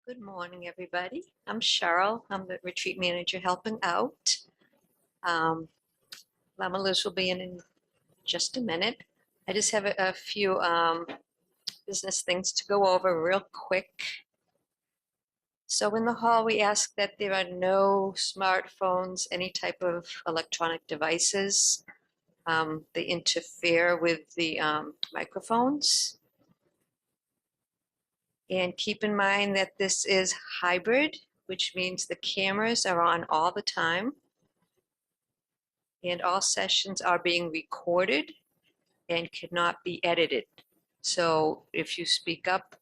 Good morning, everybody. I'm Cheryl. I'm the retreat manager helping out. Lama Liz will be in just a minute. I just have a few business things to go over real quick. So in the hall, we ask that there are no smartphones, any type of electronic devices. They interfere with the microphones. And keep in mind that this is hybrid, which means the cameras are on all the time. And all sessions are being recorded and cannot be edited. So if you speak up,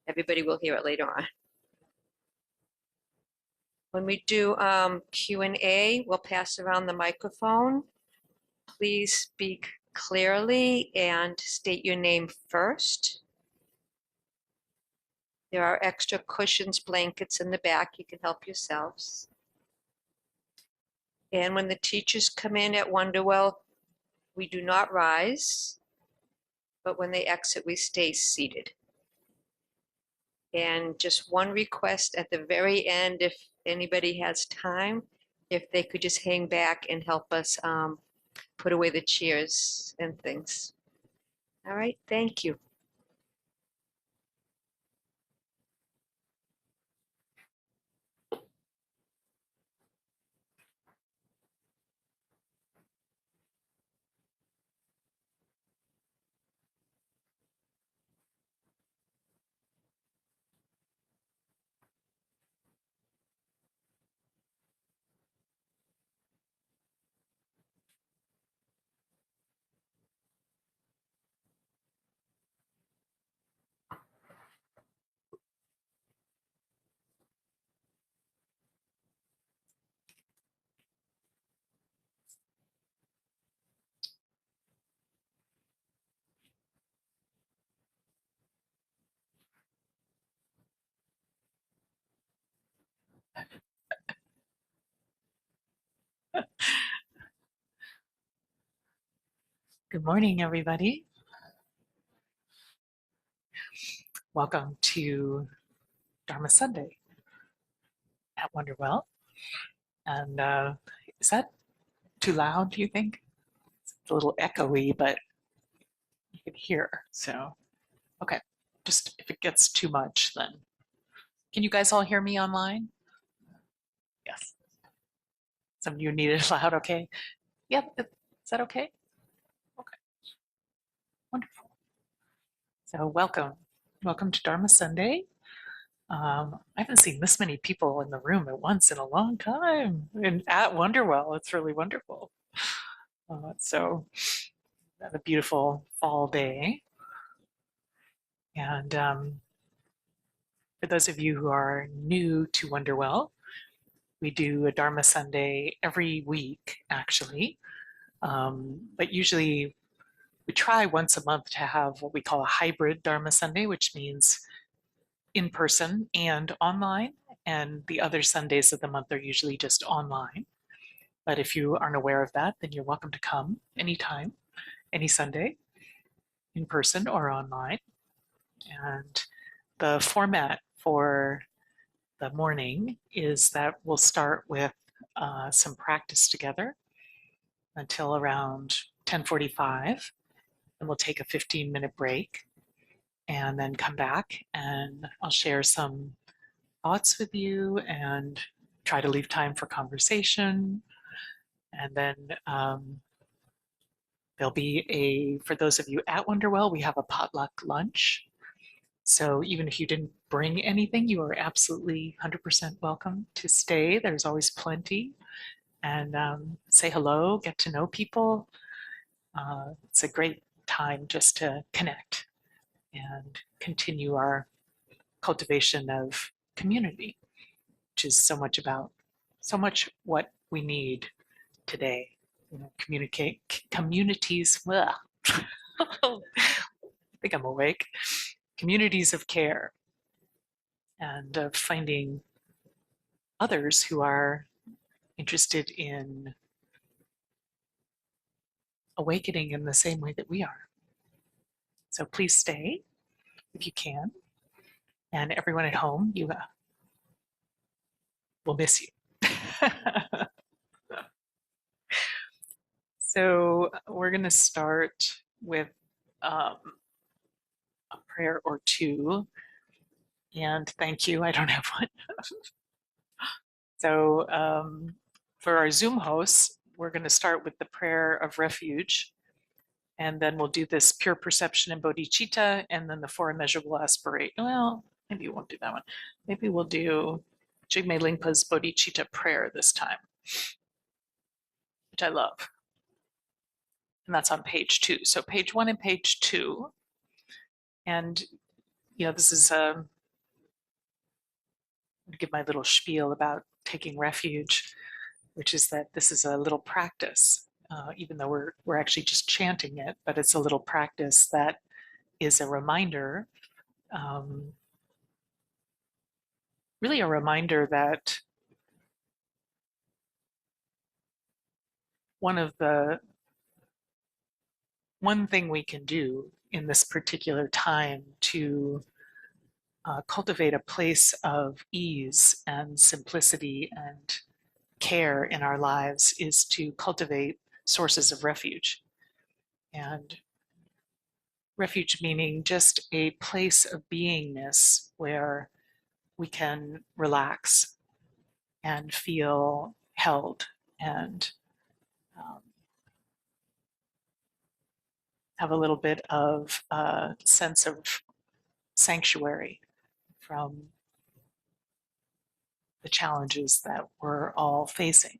everybody will hear it later on. When we do Q&A, we'll pass around the microphone. Please speak clearly and state your name first. There are extra cushions, blankets in the back. You can help yourselves. And when the teachers come in at Wonderwell, we do not rise, but when they exit, we stay seated. And just one request at the very end, if anybody has time, if they could just hang back and help us put away the chairs and things. All right, thank you. Good morning, everybody. Welcome to Dharma Sunday at Wonderwell. And is that too loud, do you think? It's a little echoey, but you can hear. So, okay, just if it gets too much, then. Can you guys all hear me online? Yes. Some of you need it loud, okay? Yep, is that okay? Okay, wonderful. So welcome. Welcome to Dharma Sunday. I haven't seen this many people in the room at once in a long time. And at Wonderwell, it's really wonderful. So, a beautiful fall day. And for those of you who are new to Wonderwell, we do a Dharma Sunday every week, actually. But usually we try once a month to have what we call a hybrid Dharma Sunday, which means in person and online. And the other Sundays of the month are usually just online. But if you aren't aware of that, then you're welcome to come anytime, any Sunday, in person or online. And the format for the morning is that we'll start with some practice together until around 10:45, and we'll take a 15-minute break and then come back, and I'll share some thoughts with you and try to leave time for conversation. And then there'll be for those of you at Wonderwell, we have a potluck lunch. So even if you didn't bring anything, you are absolutely 100% welcome to stay. There's always plenty. And say hello, get to know people. It's a great time just to connect and continue our cultivation of community, which is so much what we need today. You know, communities. I think I'm awake. Communities of care, and of finding others who are interested in awakening in the same way that we are. So please stay if you can. And everyone at home, you will miss you. So we're going to start with a prayer or two. And thank you. I don't have one. So for our Zoom hosts, we're going to start with the prayer of refuge. And then we'll do this pure perception and bodhicitta, and then the four immeasurable aspiration. Well, maybe we won't do that one. Maybe we'll do Jigme Lingpa's bodhicitta prayer this time, which I love. And that's on page 2. So page 1 and page 2. And, this is to give my little spiel about taking refuge, which is that this is a little practice, even though we're actually just chanting it, but it's a little practice that is a reminder, really a reminder that one thing we can do in this particular time to cultivate a place of ease and simplicity and care in our lives is to cultivate sources of refuge. And refuge meaning just a place of beingness where we can relax and feel held and have a little bit of a sense of sanctuary from the challenges that we're all facing.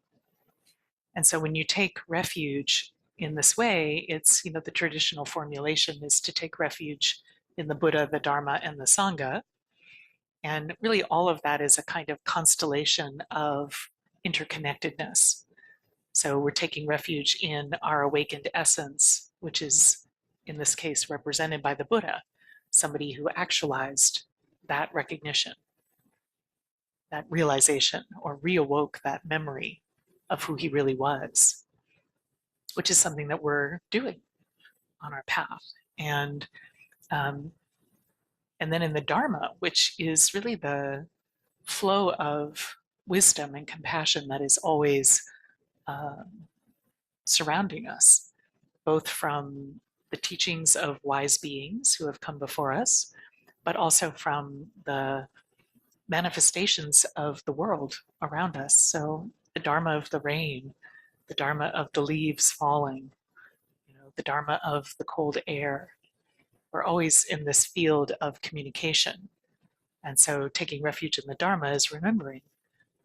And so when you take refuge in this way, it's, the traditional formulation is to take refuge in the Buddha, the Dharma, and the Sangha. And really all of that is a kind of constellation of interconnectedness. So we're taking refuge in our awakened essence, which is in this case represented by the Buddha, somebody who actualized that recognition, that realization, or reawoke that memory of who he really was, which is something that we're doing on our path. And then in the Dharma, which is really the flow of wisdom and compassion that is always surrounding us, both from the teachings of wise beings who have come before us, but also from the manifestations of the world around us. So the Dharma of the rain, the Dharma of the leaves falling, the Dharma of the cold air. We're always in this field of communication. And so taking refuge in the Dharma is remembering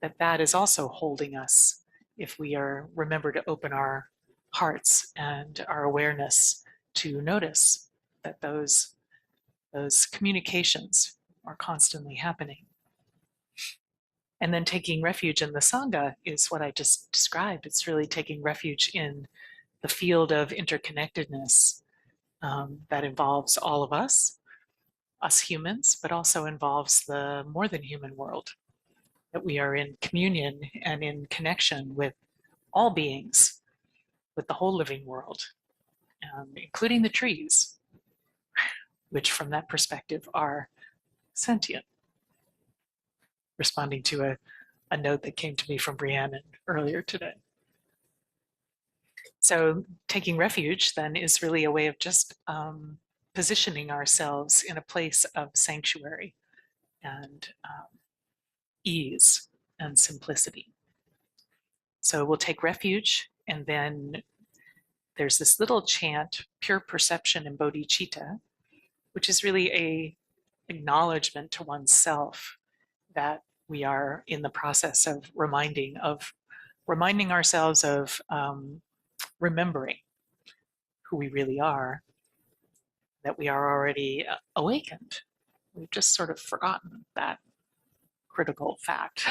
that that is also holding us if we remember to open our hearts and our awareness to notice that those communications are constantly happening. And then taking refuge in the Sangha is what I just described. It's really taking refuge in the field of interconnectedness that involves all of us humans, but also involves the more than human world, that we are in communion and in connection with all beings, with the whole living world, including the trees, which from that perspective are sentient. Responding to a note that came to me from Brianne earlier today. So taking refuge then is really a way of just positioning ourselves in a place of sanctuary and ease and simplicity. So we'll take refuge, and then there's this little chant, pure perception and bodhicitta, which is really a acknowledgement to oneself that we are in the process of reminding ourselves of remembering who we really are, that we are already awakened. We've just sort of forgotten that critical fact.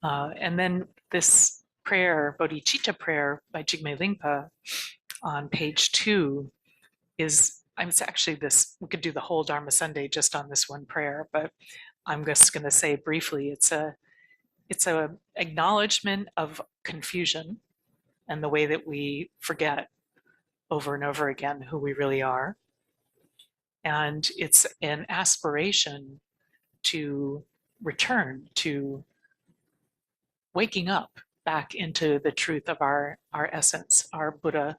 And then this prayer, bodhicitta prayer by Jigme Lingpa on page 2 is, it's actually this, we could do the whole Dharma Sunday just on this one prayer, but I'm just going to say briefly, it's a acknowledgement of confusion and the way that we forget over and over again who we really are. And it's an aspiration to return to waking up back into the truth of our essence, our Buddha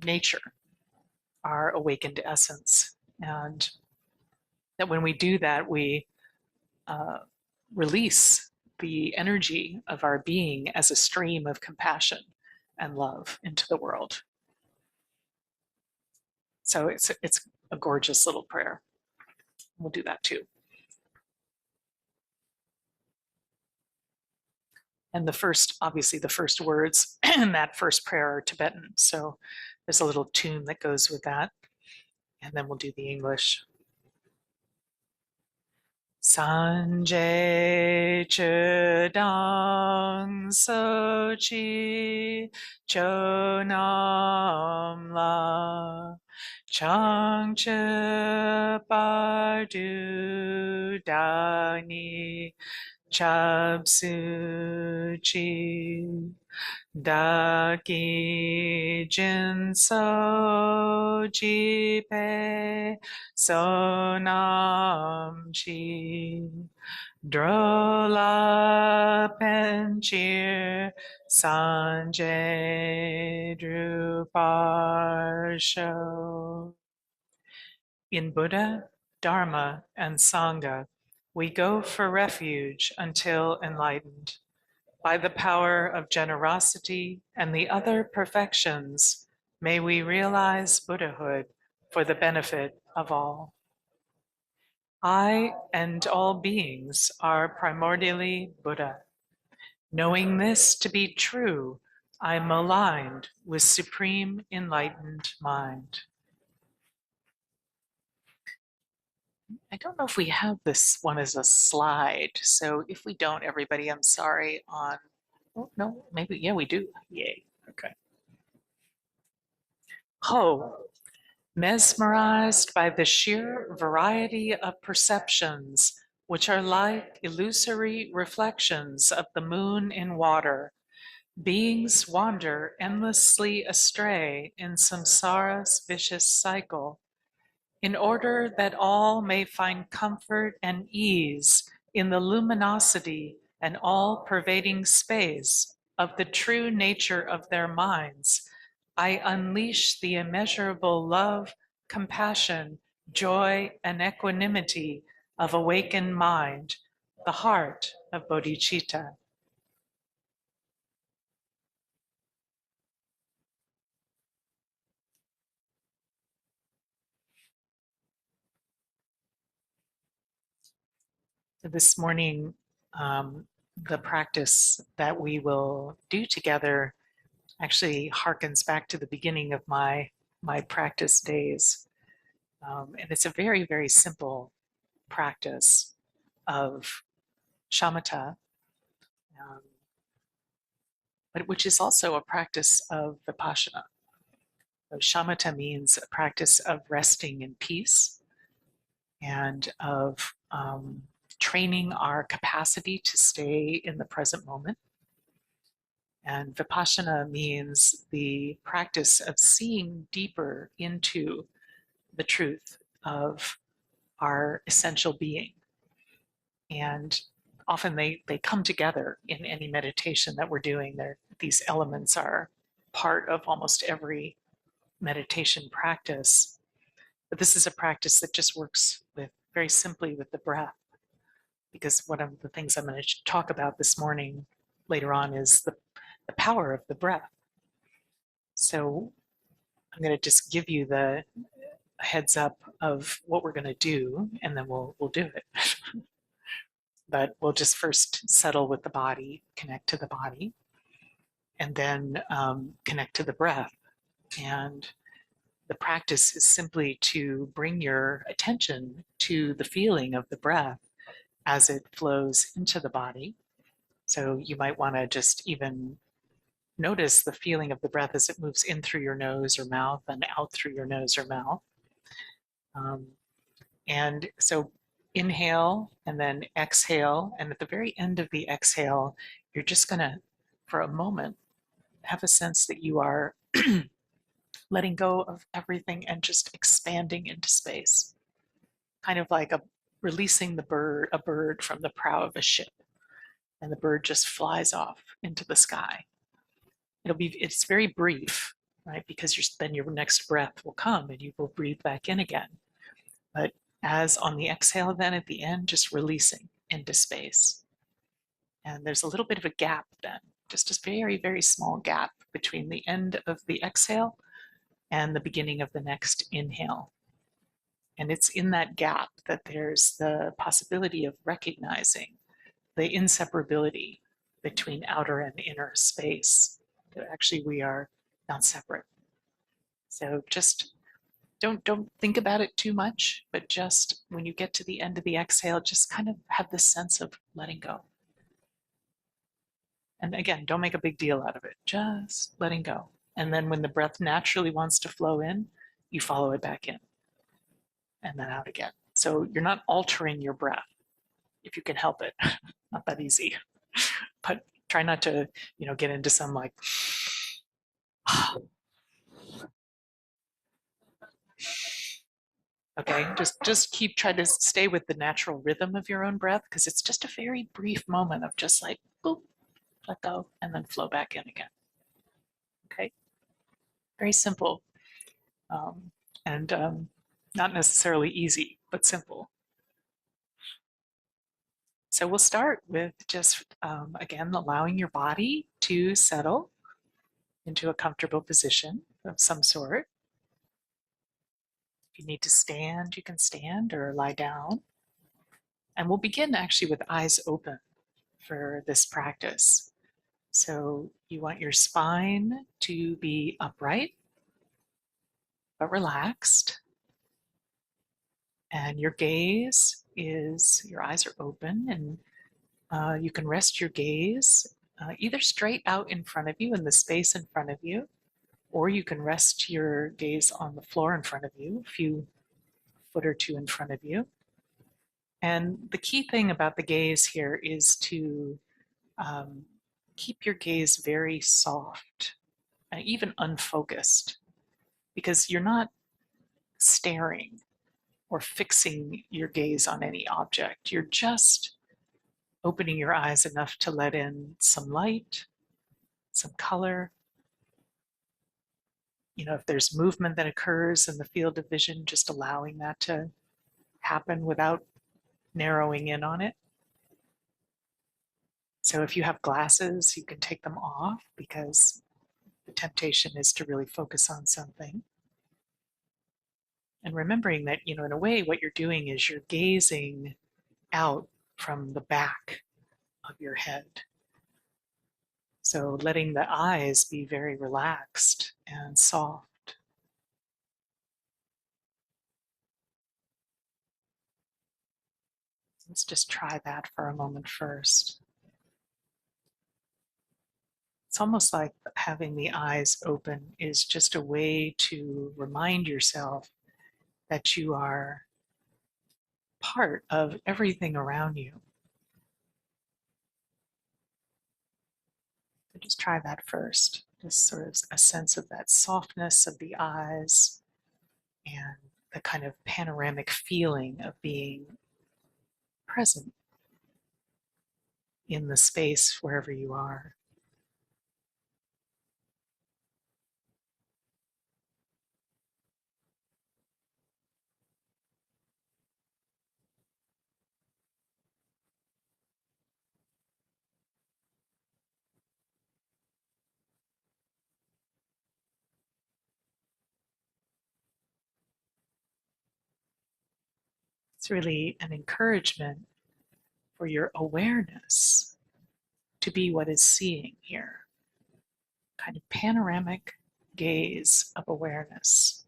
nature, our awakened essence. And that when we do that, we release the energy of our being as a stream of compassion and love into the world. So it's a gorgeous little prayer. We'll do that too. And the first, obviously, the first words in that first prayer are Tibetan. So there's a little tune that goes with that. And then we'll do the English. Sanjay Chudang Sochi Chonam La Changche Pardu Dani Chapsuchi Daki Jinso Jipe Sonam Chi Drola Penchir Sanjay Druparsho. In Buddha, Dharma, and Sangha, we go for refuge until enlightened. By the power of generosity and the other perfections, may we realize Buddhahood for the benefit of all. I and all beings are primordially Buddha. Knowing this to be true, I am aligned with supreme enlightened mind. I don't know if we have this one as a slide, so if we don't, everybody, I'm sorry. Oh no, maybe, yeah, we do. Yay, okay. Ho, mesmerized by the sheer variety of perceptions, which are like illusory reflections of the moon in water, beings wander endlessly astray in samsara's vicious cycle. In order that all may find comfort and ease in the luminosity and all-pervading space of the true nature of their minds, I unleash the immeasurable love, compassion, joy, and equanimity of awakened mind, the heart of bodhicitta. This morning, the practice that we will do together actually harkens back to the beginning of my practice days. And it's a very, very simple practice of shamatha, but which is also a practice of vipassana. So shamatha means a practice of resting in peace and of training our capacity to stay in the present moment. And vipassana means the practice of seeing deeper into the truth of our essential being. And often they come together in any meditation that we're doing. These elements are part of almost every meditation practice. But this is a practice that just works very simply with the breath. Because one of the things I'm going to talk about this morning later on is the power of the breath. So I'm going to just give you the heads up of what we're going to do, and then we'll do it. But we'll just first settle with the body, connect to the body, and then connect to the breath. And the practice is simply to bring your attention to the feeling of the breath as it flows into the body. So you might want to just even notice the feeling of the breath as it moves in through your nose or mouth and out through your nose or mouth. And so inhale and then exhale. And at the very end of the exhale, you're just going to, for a moment, have a sense that you are letting go of everything and just expanding into space, kind of like releasing a bird from the prow of a ship, and the bird just flies off into the sky. It's very brief, right? Because then your next breath will come and you will breathe back in again. But as on the exhale, then at the end, just releasing into space. And there's a little bit of a gap then, just a very, very small gap between the end of the exhale and the beginning of the next inhale. And it's in that gap that there's the possibility of recognizing the inseparability between outer and inner space. That actually we are not separate. So just don't think about it too much, but just when you get to the end of the exhale, just kind of have this sense of letting go. And again, don't make a big deal out of it, just letting go. And then when the breath naturally wants to flow in, you follow it back in and then out again. So you're not altering your breath if you can help it. Not that easy, but try not to, get into some like, okay, just try to stay with the natural rhythm of your own breath, because it's just a very brief moment of just like, boop, let go, and then flow back in again. Okay, very simple, and not necessarily easy, but simple. So we'll start with just, again, allowing your body to settle into a comfortable position of some sort. If you need to stand, you can stand or lie down. And we'll begin actually with eyes open for this practice. So you want your spine to be upright, but relaxed. And your your eyes are open, and you can rest your gaze either straight out in front of you in the space in front of you, or you can rest your gaze on the floor in front of you, a few foot or two in front of you. And the key thing about the gaze here is to keep your gaze very soft and even unfocused, because you're not staring or fixing your gaze on any object. You're just opening your eyes enough to let in some light, some color. If there's movement that occurs in the field of vision, just allowing that to happen without narrowing in on it. So if you have glasses, you can take them off, because the temptation is to really focus on something. And remembering that, in a way, what you're doing is you're gazing out from the back of your head. So letting the eyes be very relaxed and soft. Let's just try that for a moment first. It's almost like having the eyes open is just a way to remind yourself that you are part of everything around you. So just try that first. Just sort of a sense of that softness of the eyes and the kind of panoramic feeling of being present in the space wherever you are. It's really an encouragement for your awareness to be what is seeing here. Kind of panoramic gaze of awareness.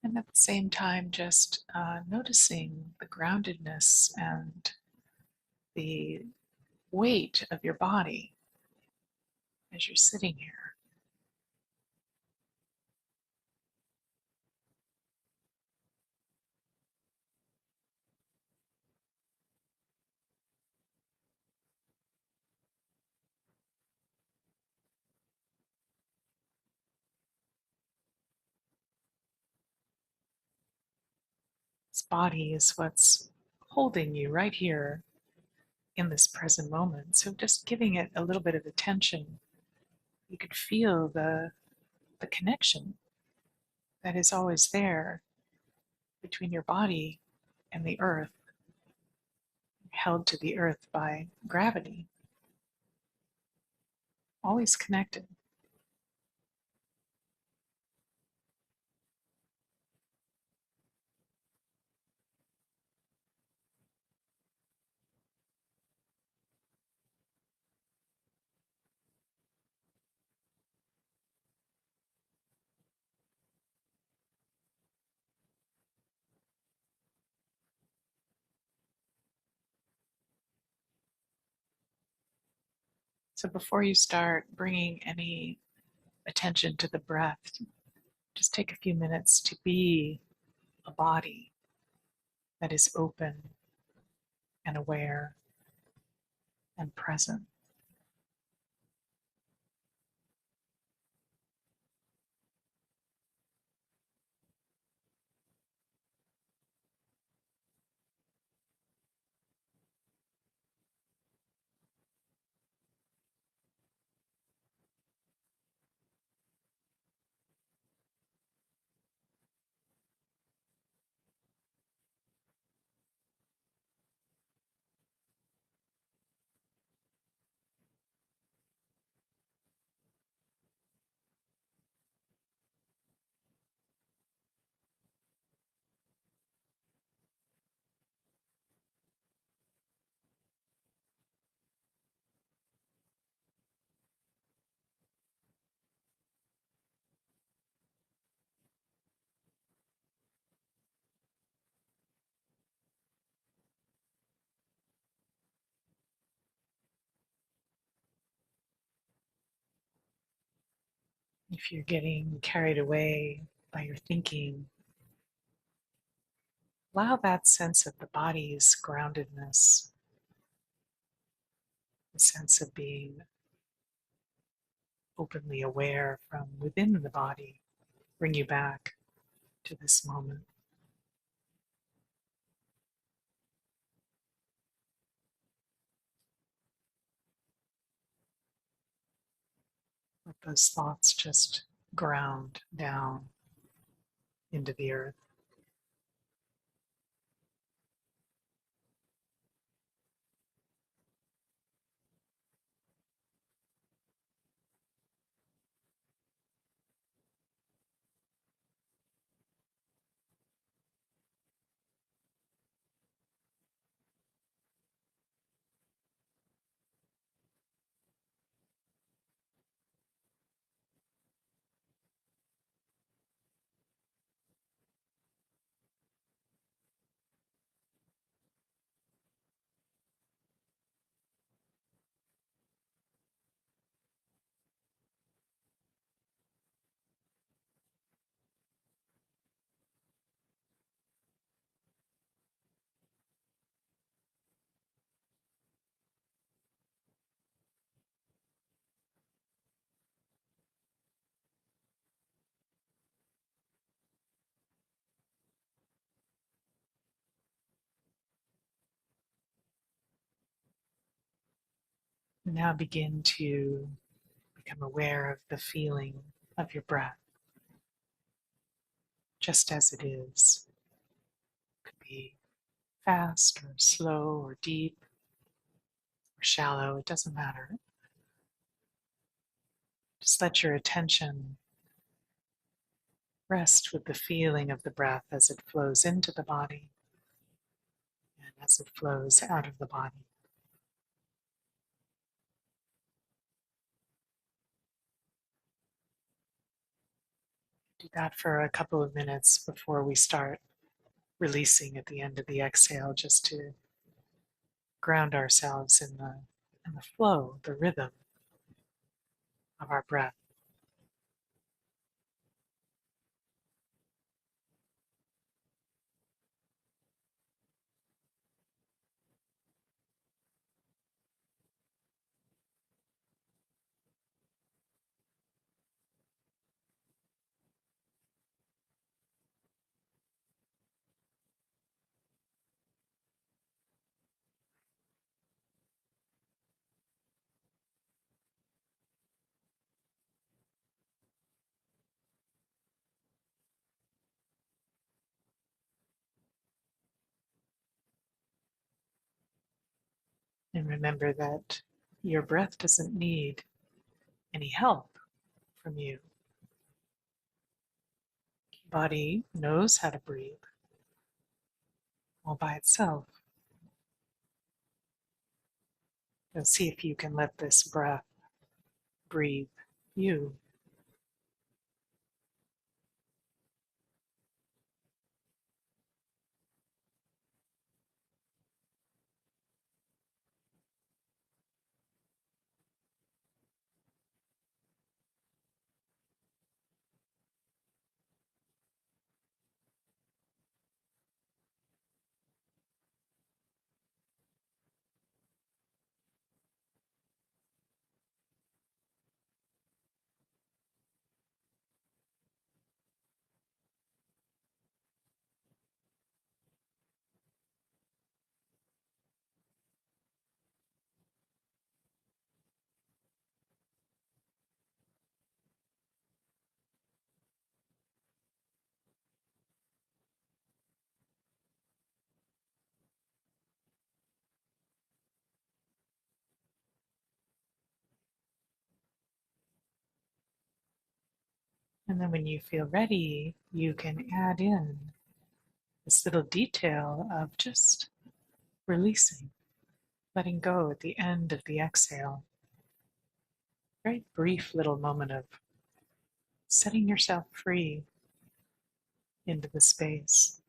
And at the same time, just noticing the groundedness and the weight of your body as you're sitting here. This body is what's holding you right here in this present moment. So just giving it a little bit of attention, you could feel the connection that is always there between your body and the earth, held to the earth by gravity, always connected. So before you start bringing any attention to the breath, just take a few minutes to be a body that is open and aware and present. If you're getting carried away by your thinking, allow that sense of the body's groundedness, the sense of being openly aware from within the body, bring you back to this moment. Let those thoughts just ground down into the earth. Now begin to become aware of the feeling of your breath, just as it is. It could be fast or slow or deep or shallow, it doesn't matter. Just let your attention rest with the feeling of the breath as it flows into the body and as it flows out of the body. Do that for a couple of minutes before we start releasing at the end of the exhale, just to ground ourselves in the flow, the rhythm of our breath. And remember that your breath doesn't need any help from you. Your body knows how to breathe all by itself. So see if you can let this breath breathe you. And then when you feel ready, you can add in this little detail of just releasing, letting go at the end of the exhale. Very brief little moment of setting yourself free into the space.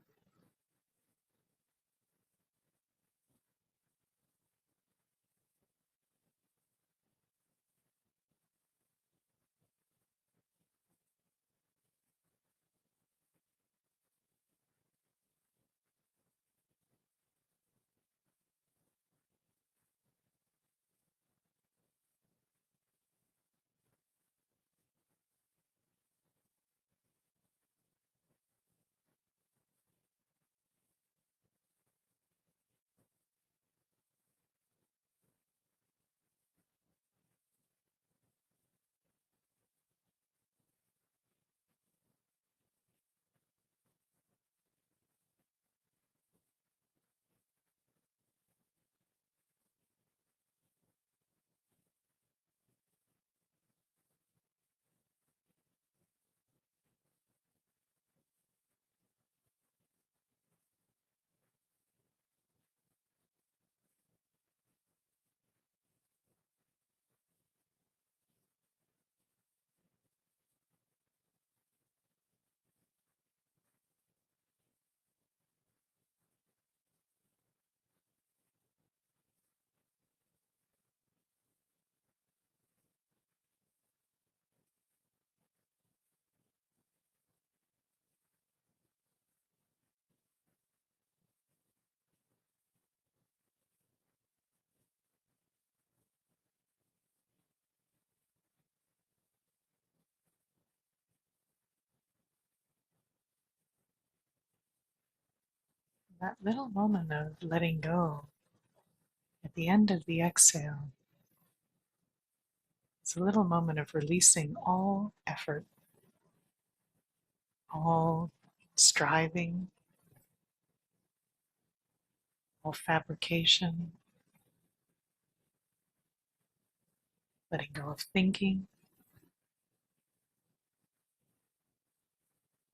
That little moment of letting go at the end of the exhale, it's a little moment of releasing all effort, all striving, all fabrication, letting go of thinking,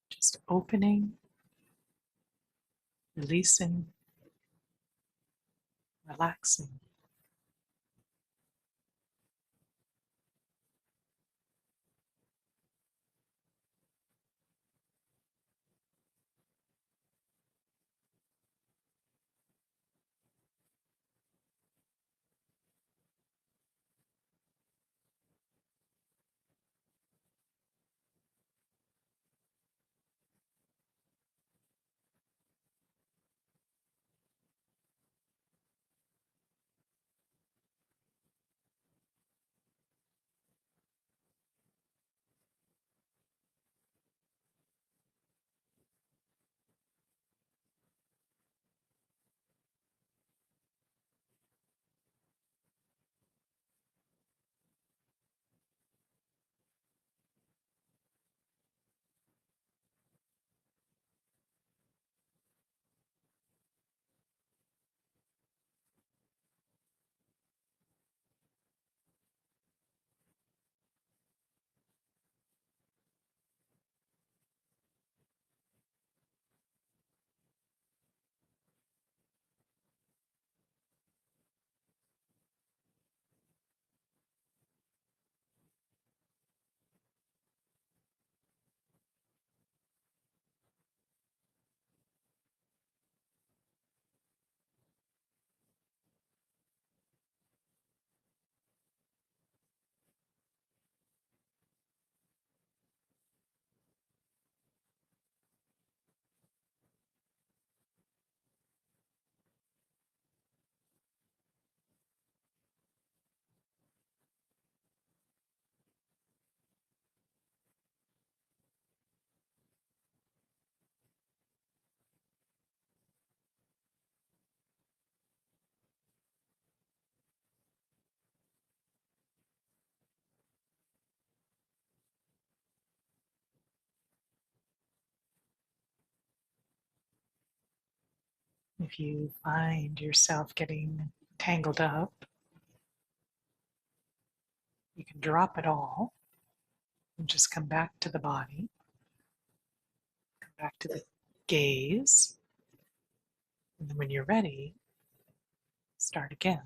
just opening, releasing, relaxing. If you find yourself getting tangled up, you can drop it all and just come back to the body, come back to the gaze, and then when you're ready, start again.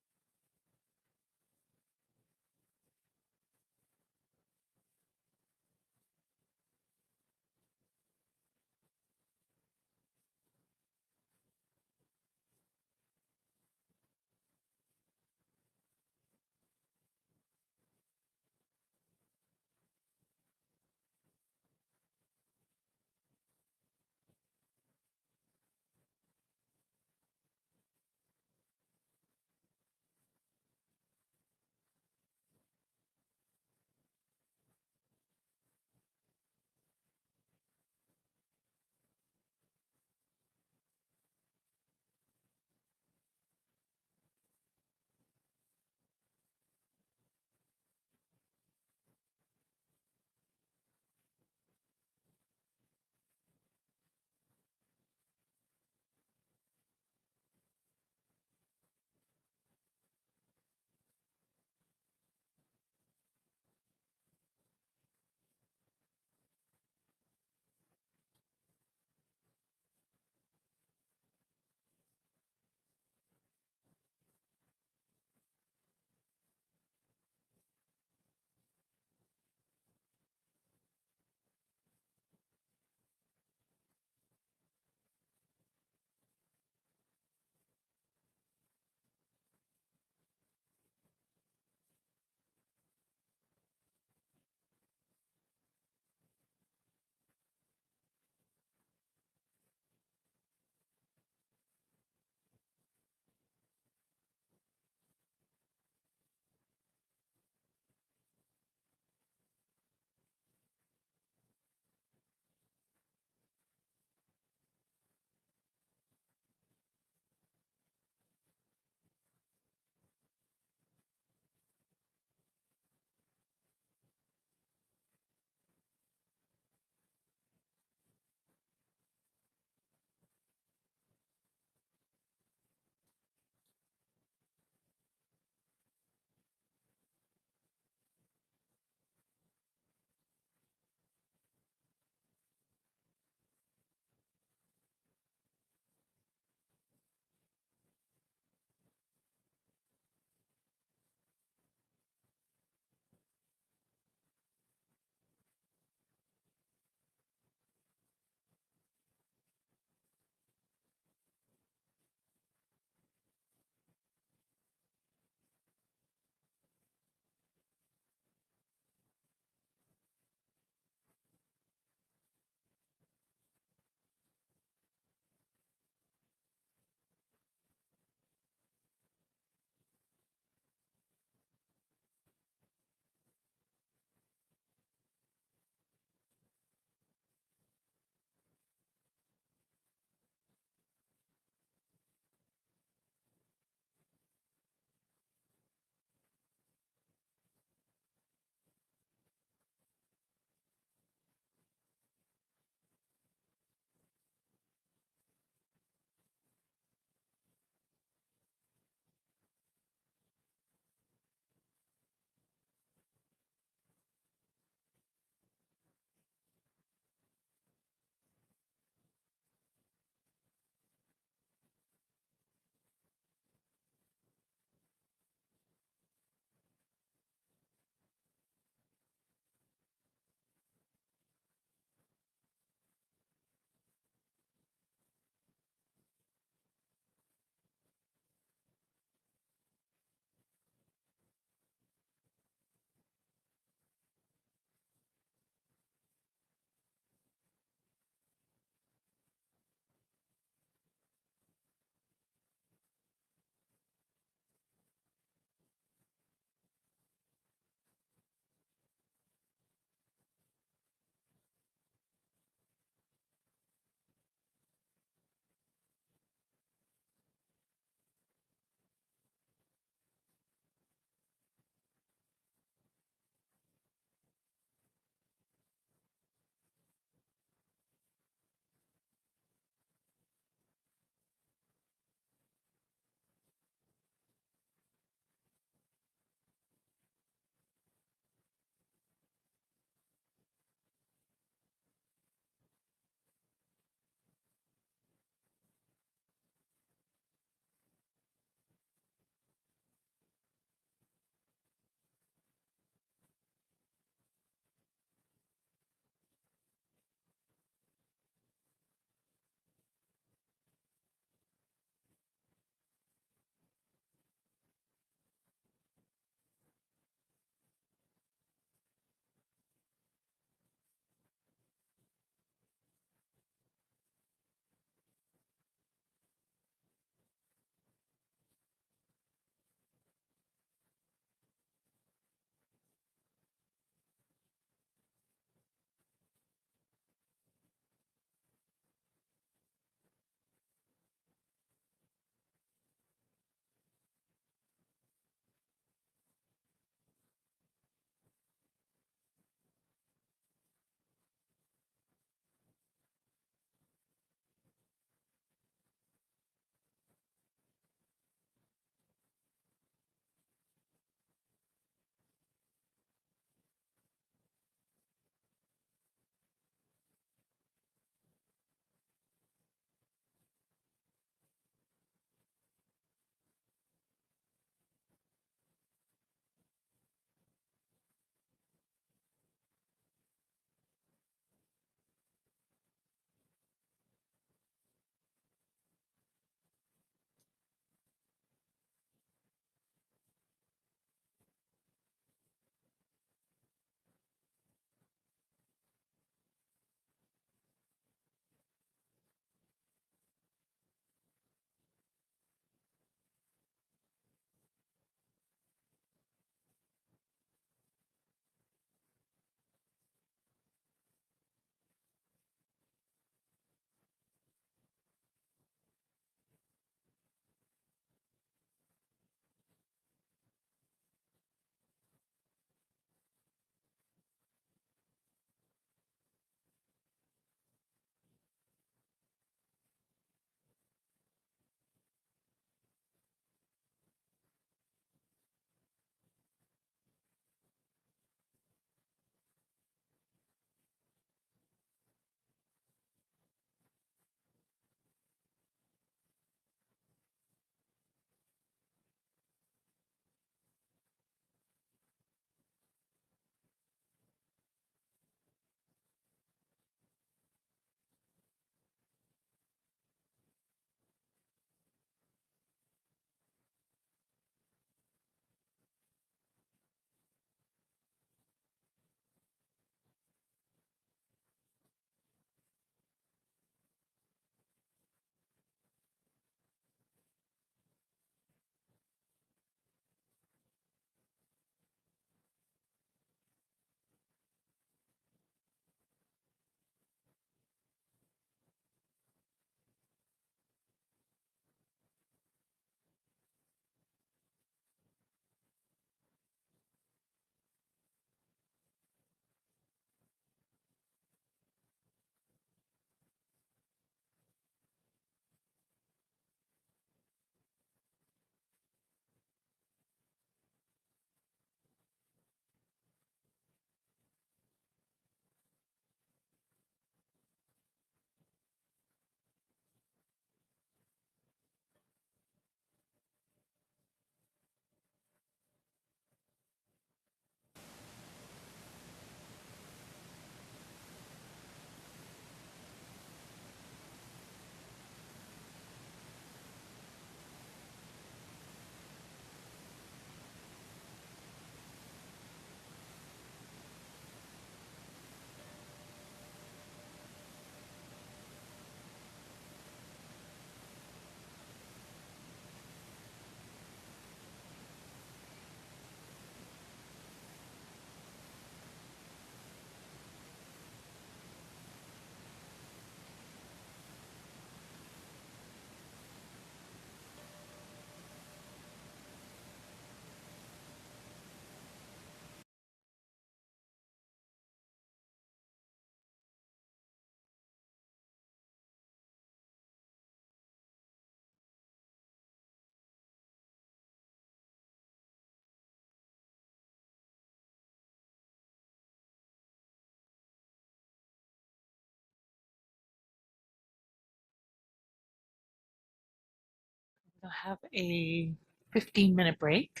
We'll have a 15-minute break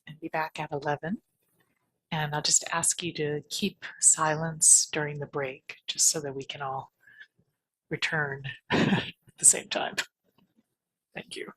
and be back at 11. And I'll just ask you to keep silence during the break, just so that we can all return at the same time. Thank you.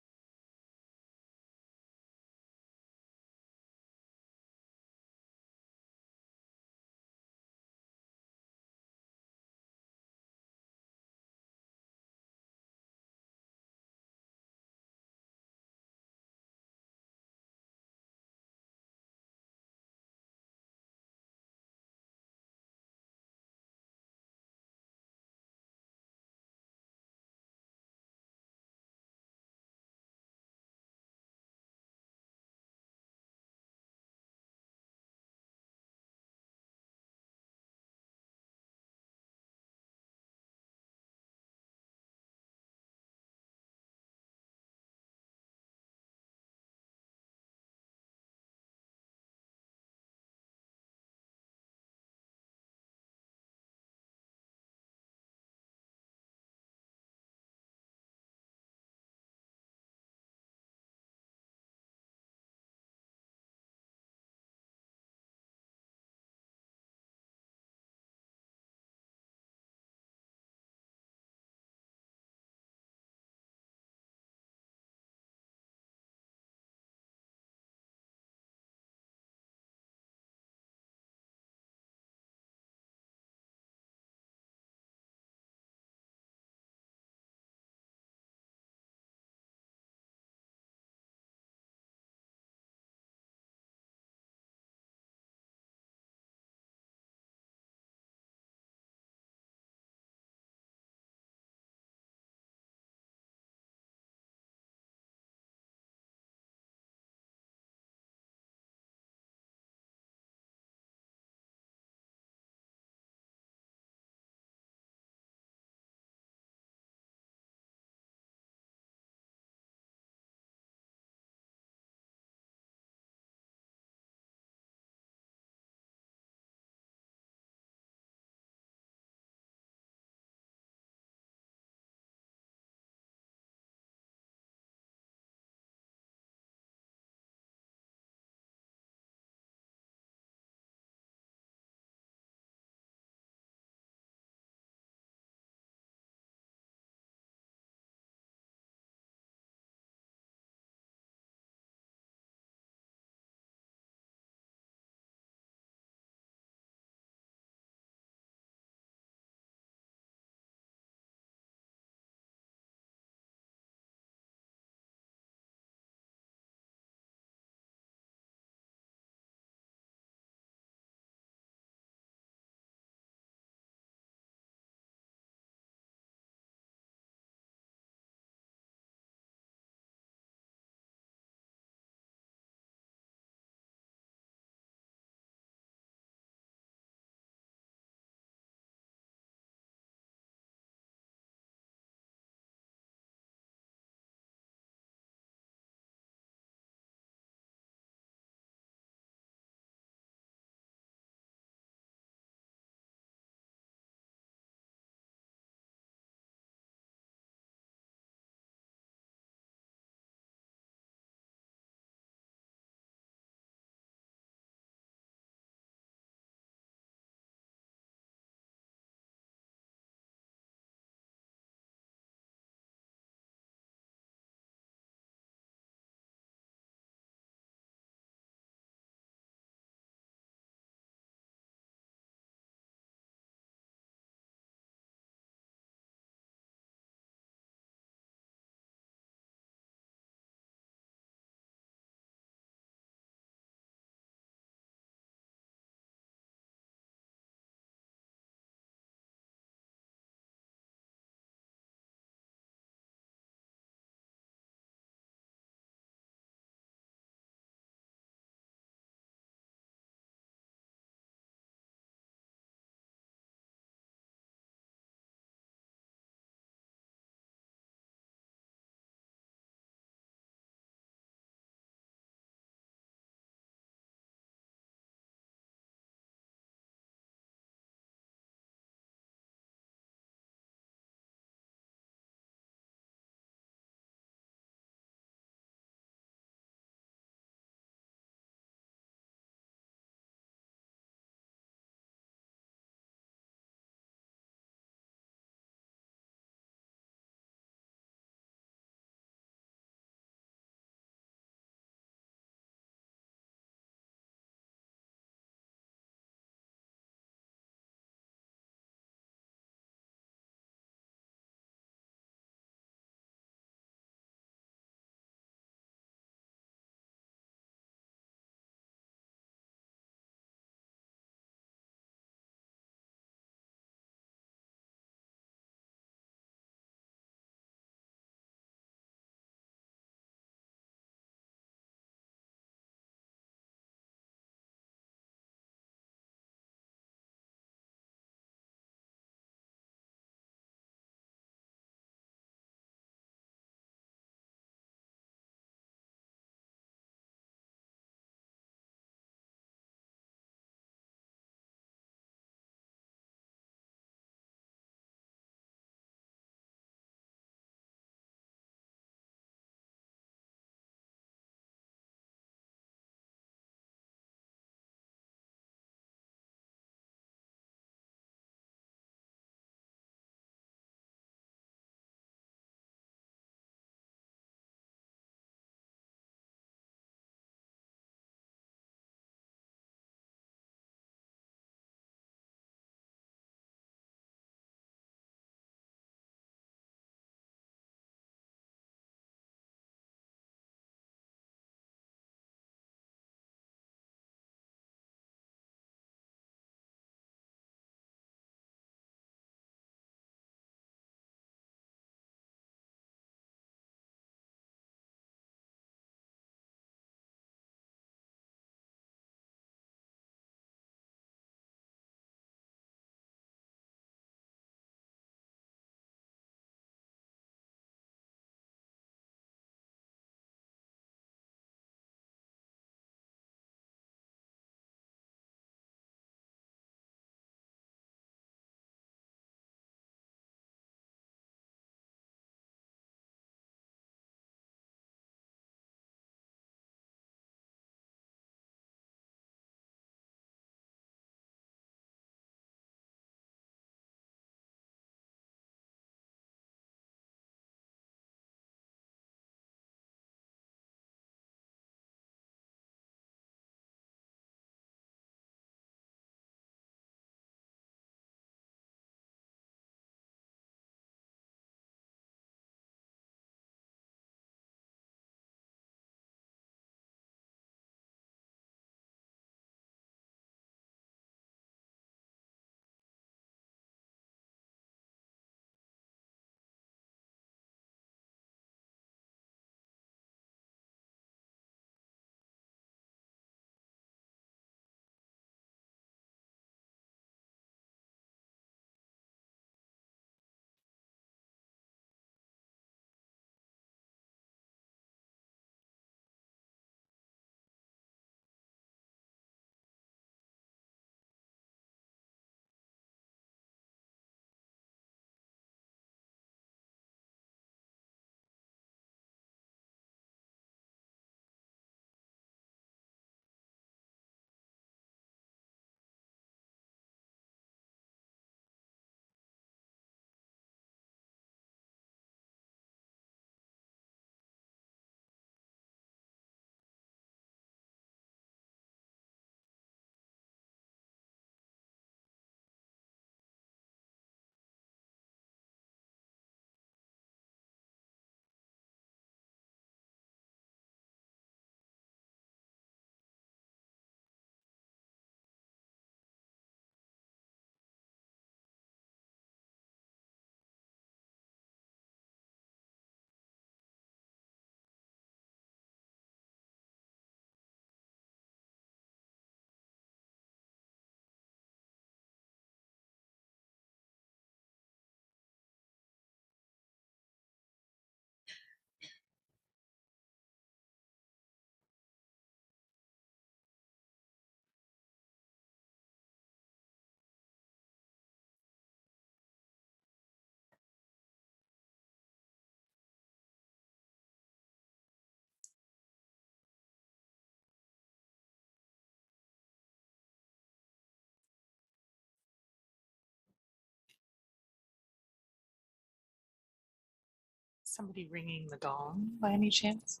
Somebody ringing the gong by any chance?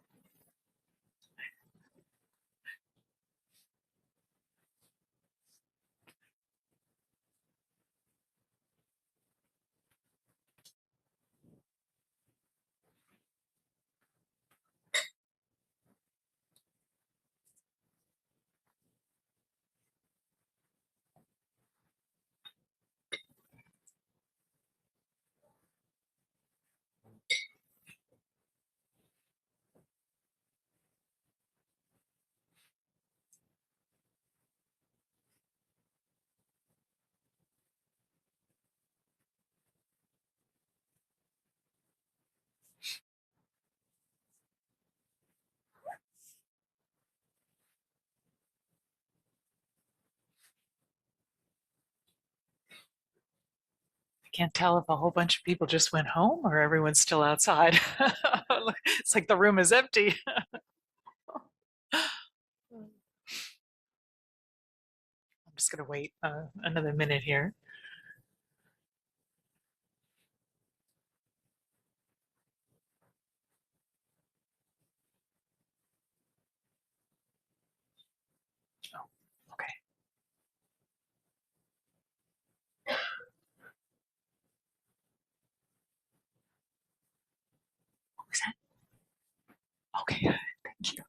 I can't tell if a whole bunch of people just went home or everyone's still outside. It's like the room is empty. I'm just going to wait another minute here. Oh, okay. What was that? Okay, thank you.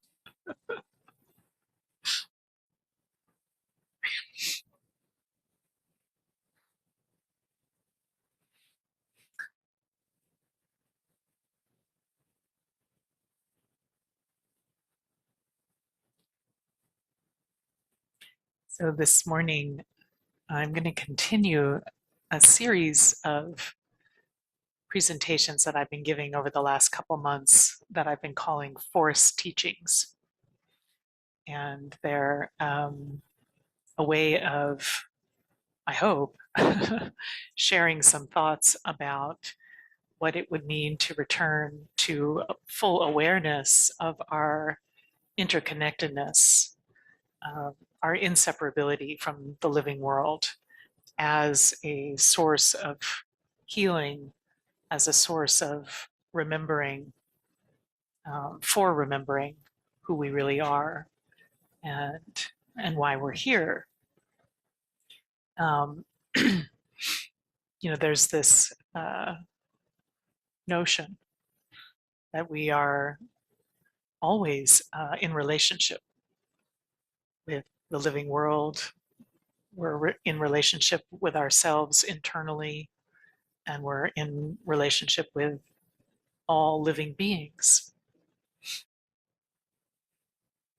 So this morning, I'm going to continue a series of presentations that I've been giving over the last couple months that I've been calling forest teachings. And they're a way of, I hope, sharing some thoughts about what it would mean to return to full awareness of our interconnectedness, our inseparability from the living world as a source of healing, as a source of remembering, for remembering who we really are and why we're here. Um, there's this notion that we are always in relationship with the living world. We're in relationship with ourselves internally, and we're in relationship with all living beings.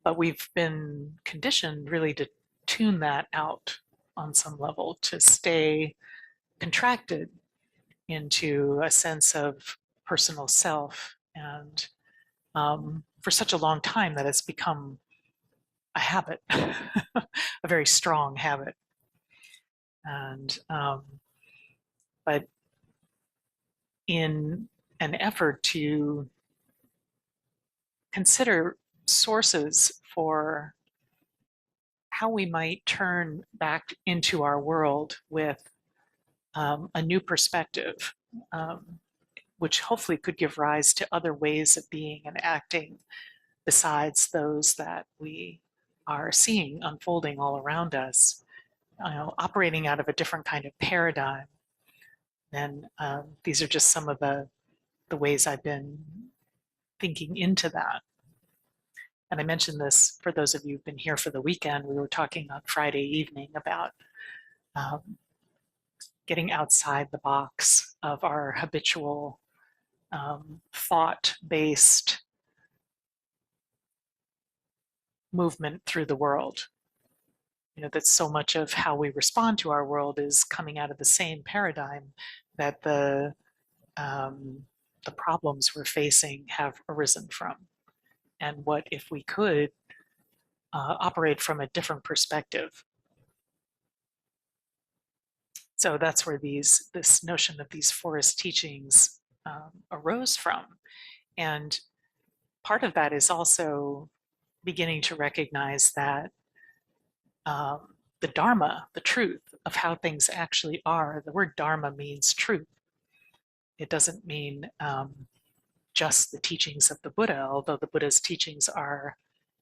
But we've been conditioned really to tune that out on some level, to stay contracted into a sense of personal self. And for such a long time that it's become a habit, a very strong habit. And but in an effort to consider sources for how we might turn back into our world with a new perspective, which hopefully could give rise to other ways of being and acting besides those that we are seeing unfolding all around us, operating out of a different kind of paradigm. And these are just some of the ways I've been thinking into that. And I mentioned this for those of you who've been here for the weekend. We were talking on Friday evening about getting outside the box of our habitual thought-based movement through the world. That so much of how we respond to our world is coming out of the same paradigm that the problems we're facing have arisen from. And what if we could operate from a different perspective? So that's where this notion of these forest teachings arose from. And part of that is also beginning to recognize that the Dharma, the truth of how things actually are, the word Dharma means truth. It doesn't mean just the teachings of the Buddha, although the Buddha's teachings are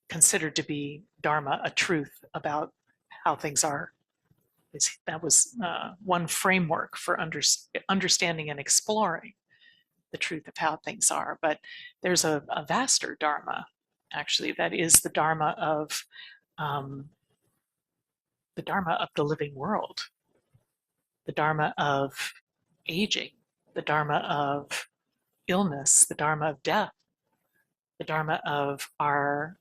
considered to be Dharma, a truth about how things are. That was one framework for understanding and exploring the truth of how things are. But there's a vaster Dharma, actually, that is um, the Dharma of the living world, the Dharma of aging, the Dharma of illness, the Dharma of death, the Dharma of our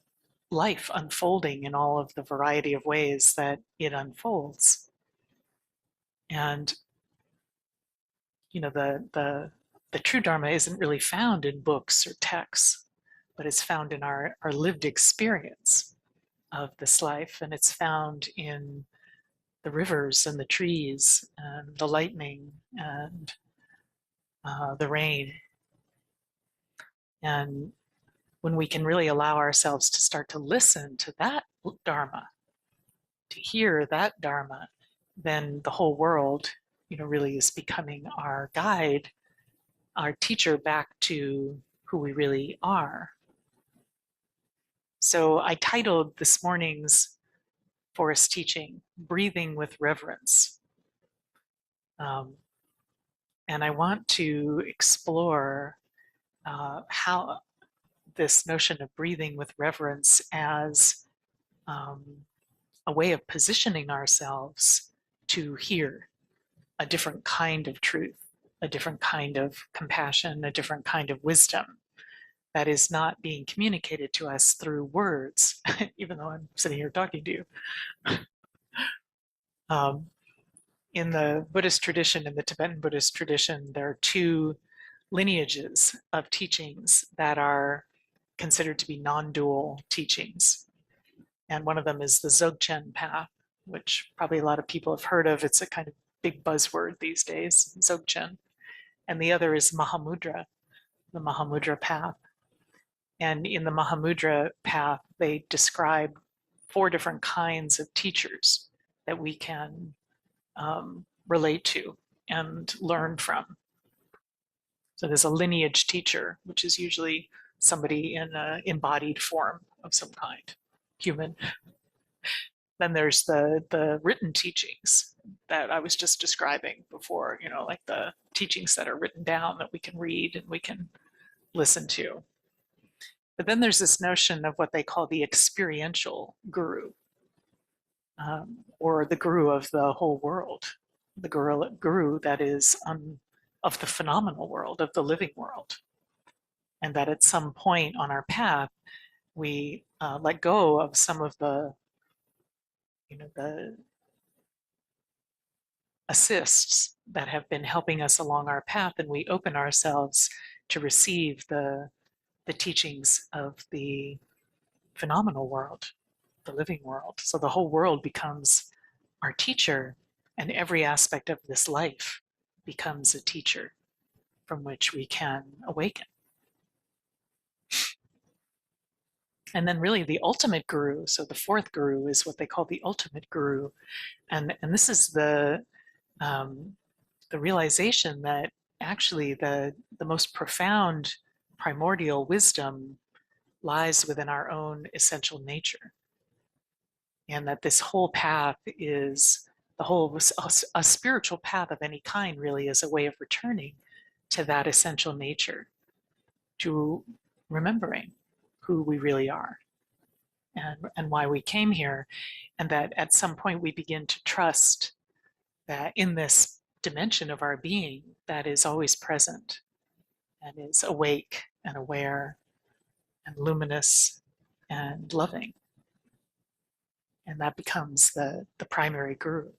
life unfolding in all of the variety of ways that it unfolds. And the true Dharma isn't really found in books or texts, but it's found in our lived experience of this life, and it's found in the rivers and the trees and the lightning and the rain. And when we can really allow ourselves to start to listen to that Dharma, to hear that Dharma, then the whole world, really is becoming our guide, our teacher back to who we really are. So I titled this morning's forest teaching, Breathing with Reverence. And I want to explore how this notion of breathing with reverence as a way of positioning ourselves to hear a different kind of truth, a different kind of compassion, a different kind of wisdom that is not being communicated to us through words, even though I'm sitting here talking to you. In the Buddhist tradition, in the Tibetan Buddhist tradition, there are two lineages of teachings that are considered to be non-dual teachings. And one of them is the Dzogchen path, which probably a lot of people have heard of. It's a kind of big buzzword these days, Dzogchen. And the other is Mahamudra, the Mahamudra path. And in the Mahamudra path, they describe 4 different kinds of teachers that we can relate to and learn from. So there's a lineage teacher, which is usually somebody in an embodied form of some kind, human. Then there's the written teachings that I was just describing before, like the teachings that are written down that we can read and we can listen to. But then there's this notion of what they call the experiential guru, or the guru of the whole world, the guru that is of the phenomenal world, of the living world. And that at some point on our path, we let go of some of the assists that have been helping us along our path, and we open ourselves to receive the teachings of the phenomenal world, the living world. So the whole world becomes our teacher, and every aspect of this life becomes a teacher from which we can awaken. And then really the ultimate guru, so the 4th guru is what they call the ultimate guru. And this is the realization that actually the most profound primordial wisdom lies within our own essential nature. And that this whole path is a spiritual path of any kind really is a way of returning to that essential nature, to remembering who we really are and why we came here. And that at some point we begin to trust that in this dimension of our being that is always present and is awake and aware and luminous and loving. And that becomes the primary guru.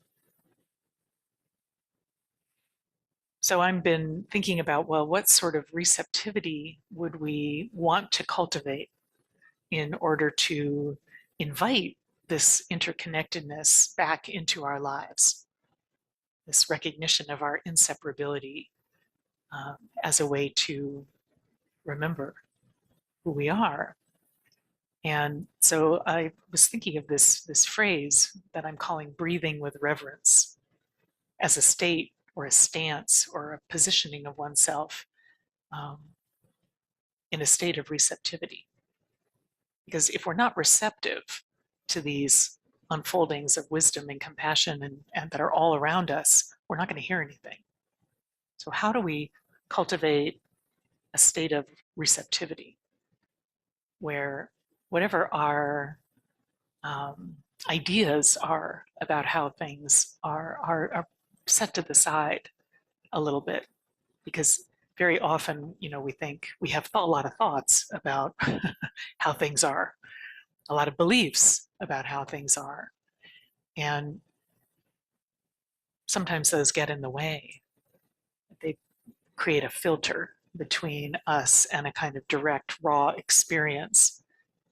So I've been thinking about, well, what sort of receptivity would we want to cultivate in order to invite this interconnectedness back into our lives, this recognition of our inseparability as a way to remember who we are. And so I was thinking of this phrase that I'm calling breathing with reverence as a state or a stance or a positioning of oneself in a state of receptivity. Because if we're not receptive to these unfoldings of wisdom and compassion and that are all around us, we're not going to hear anything. So how do we cultivate a state of receptivity where whatever our ideas are about how things are set to the side a little bit? Because very often, we think we have a lot of thoughts about how things are, a lot of beliefs about how things are. And sometimes those get in the way. They create a filter between us and a kind of direct, raw experience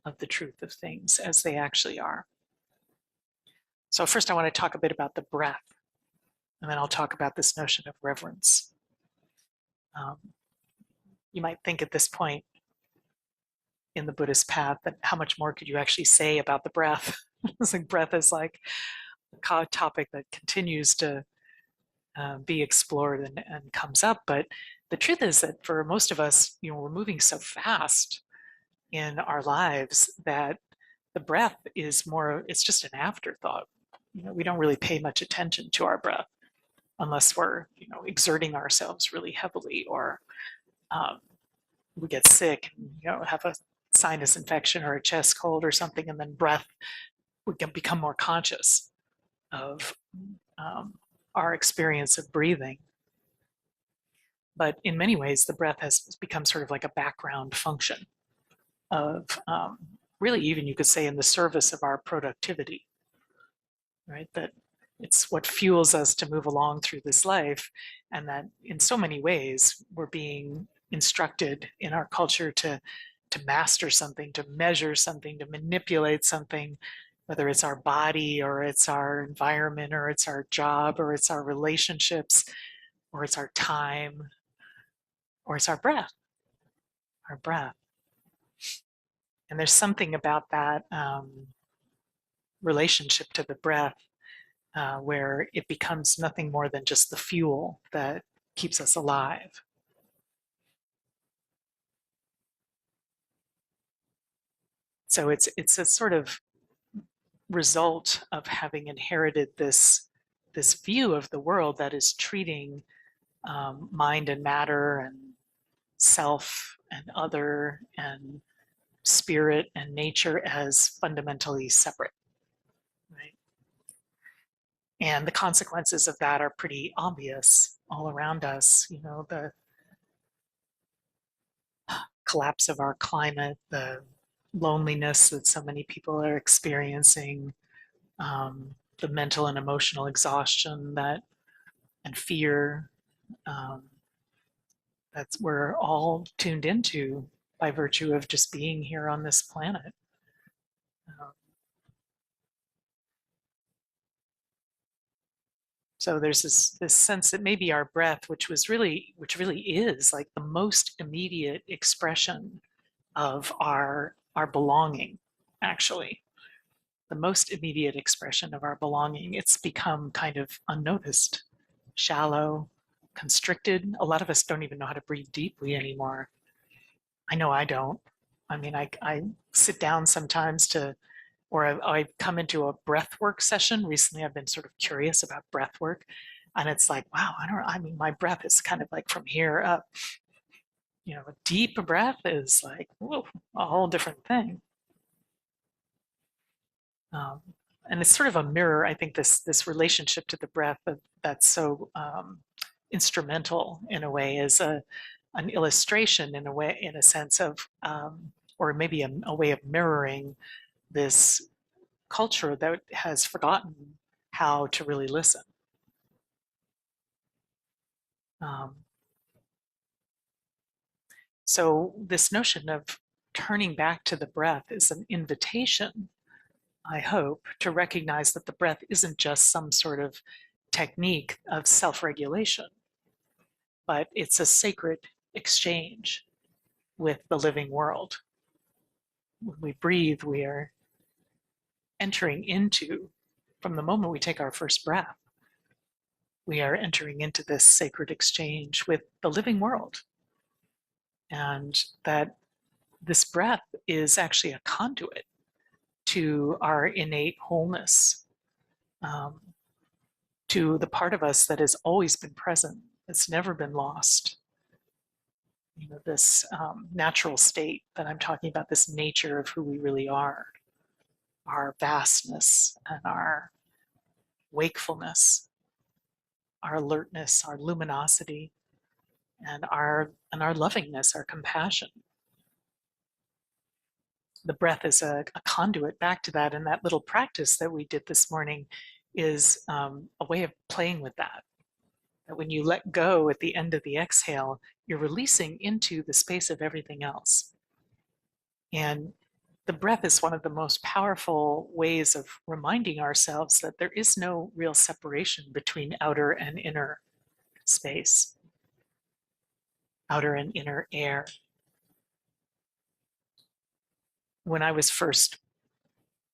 of the truth of things as they actually are. So first I want to talk a bit about the breath, and then I'll talk about this notion of reverence. You might think at this point in the Buddhist path that how much more could you actually say about the breath? It's like breath is like a topic that continues to be explored and comes up. But the truth is that for most of us, we're moving so fast in our lives that the breath is more, it's just an afterthought. We don't really pay much attention to our breath unless we're, exerting ourselves really heavily, or we get sick and, have a sinus infection or a chest cold or something, and then breath, we can become more conscious of our experience of breathing. But in many ways, the breath has become sort of like a background function of really, even you could say, in the service of our productivity, right? That it's what fuels us to move along through this life, and that in so many ways we're being instructed in our culture to master something, to measure something, to manipulate something, whether it's our body or it's our environment or it's our job or it's our relationships or it's our time or it's our breath. And there's something about that relationship to the breath where it becomes nothing more than just the fuel that keeps us alive. So it's a sort of result of having inherited this view of the world that is treating mind and matter and self and other and spirit and nature as fundamentally separate, right? And the consequences of that are pretty obvious all around us. The collapse of our climate, the loneliness that so many people are experiencing, the mental and emotional exhaustion and fear that we're all tuned into by virtue of just being here on this planet. So there's this sense that maybe our breath, which really is like the most immediate expression of our belonging, actually, the most immediate expression of our belonging, it's become kind of unnoticed, shallow, constricted. A lot of us don't even know how to breathe deeply anymore. I know I don't. I mean, I sit down sometimes or I come into a breath work session. Recently, I've been sort of curious about breath work. And it's like, wow, my breath is kind of like from here up. A deep breath is like, whoa, a whole different thing. And it's sort of a mirror, I think, this relationship to the breath that's so instrumental in a way, is an illustration in a sense of, or maybe a way of mirroring this culture that has forgotten how to really listen. So this notion of turning back to the breath is an invitation, I hope, to recognize that the breath isn't just some sort of technique of self-regulation, but it's a sacred exchange with the living world. When we breathe, we are entering into, from the moment we take our first breath, we are entering into this sacred exchange with the living world. And that this breath is actually a conduit to our innate wholeness, um, to the part of us that has always been present, that's never been lost. You know, this natural state that I'm talking about, this nature of who we really are, our vastness and our wakefulness, our alertness, our luminosity, and our lovingness, our compassion. The breath is a conduit back to that, and that little practice that we did this morning is a way of playing with that. That when you let go at the end of the exhale, you're releasing into the space of everything else. And the breath is one of the most powerful ways of reminding ourselves that there is no real separation between outer and inner space, outer and inner air. When I was first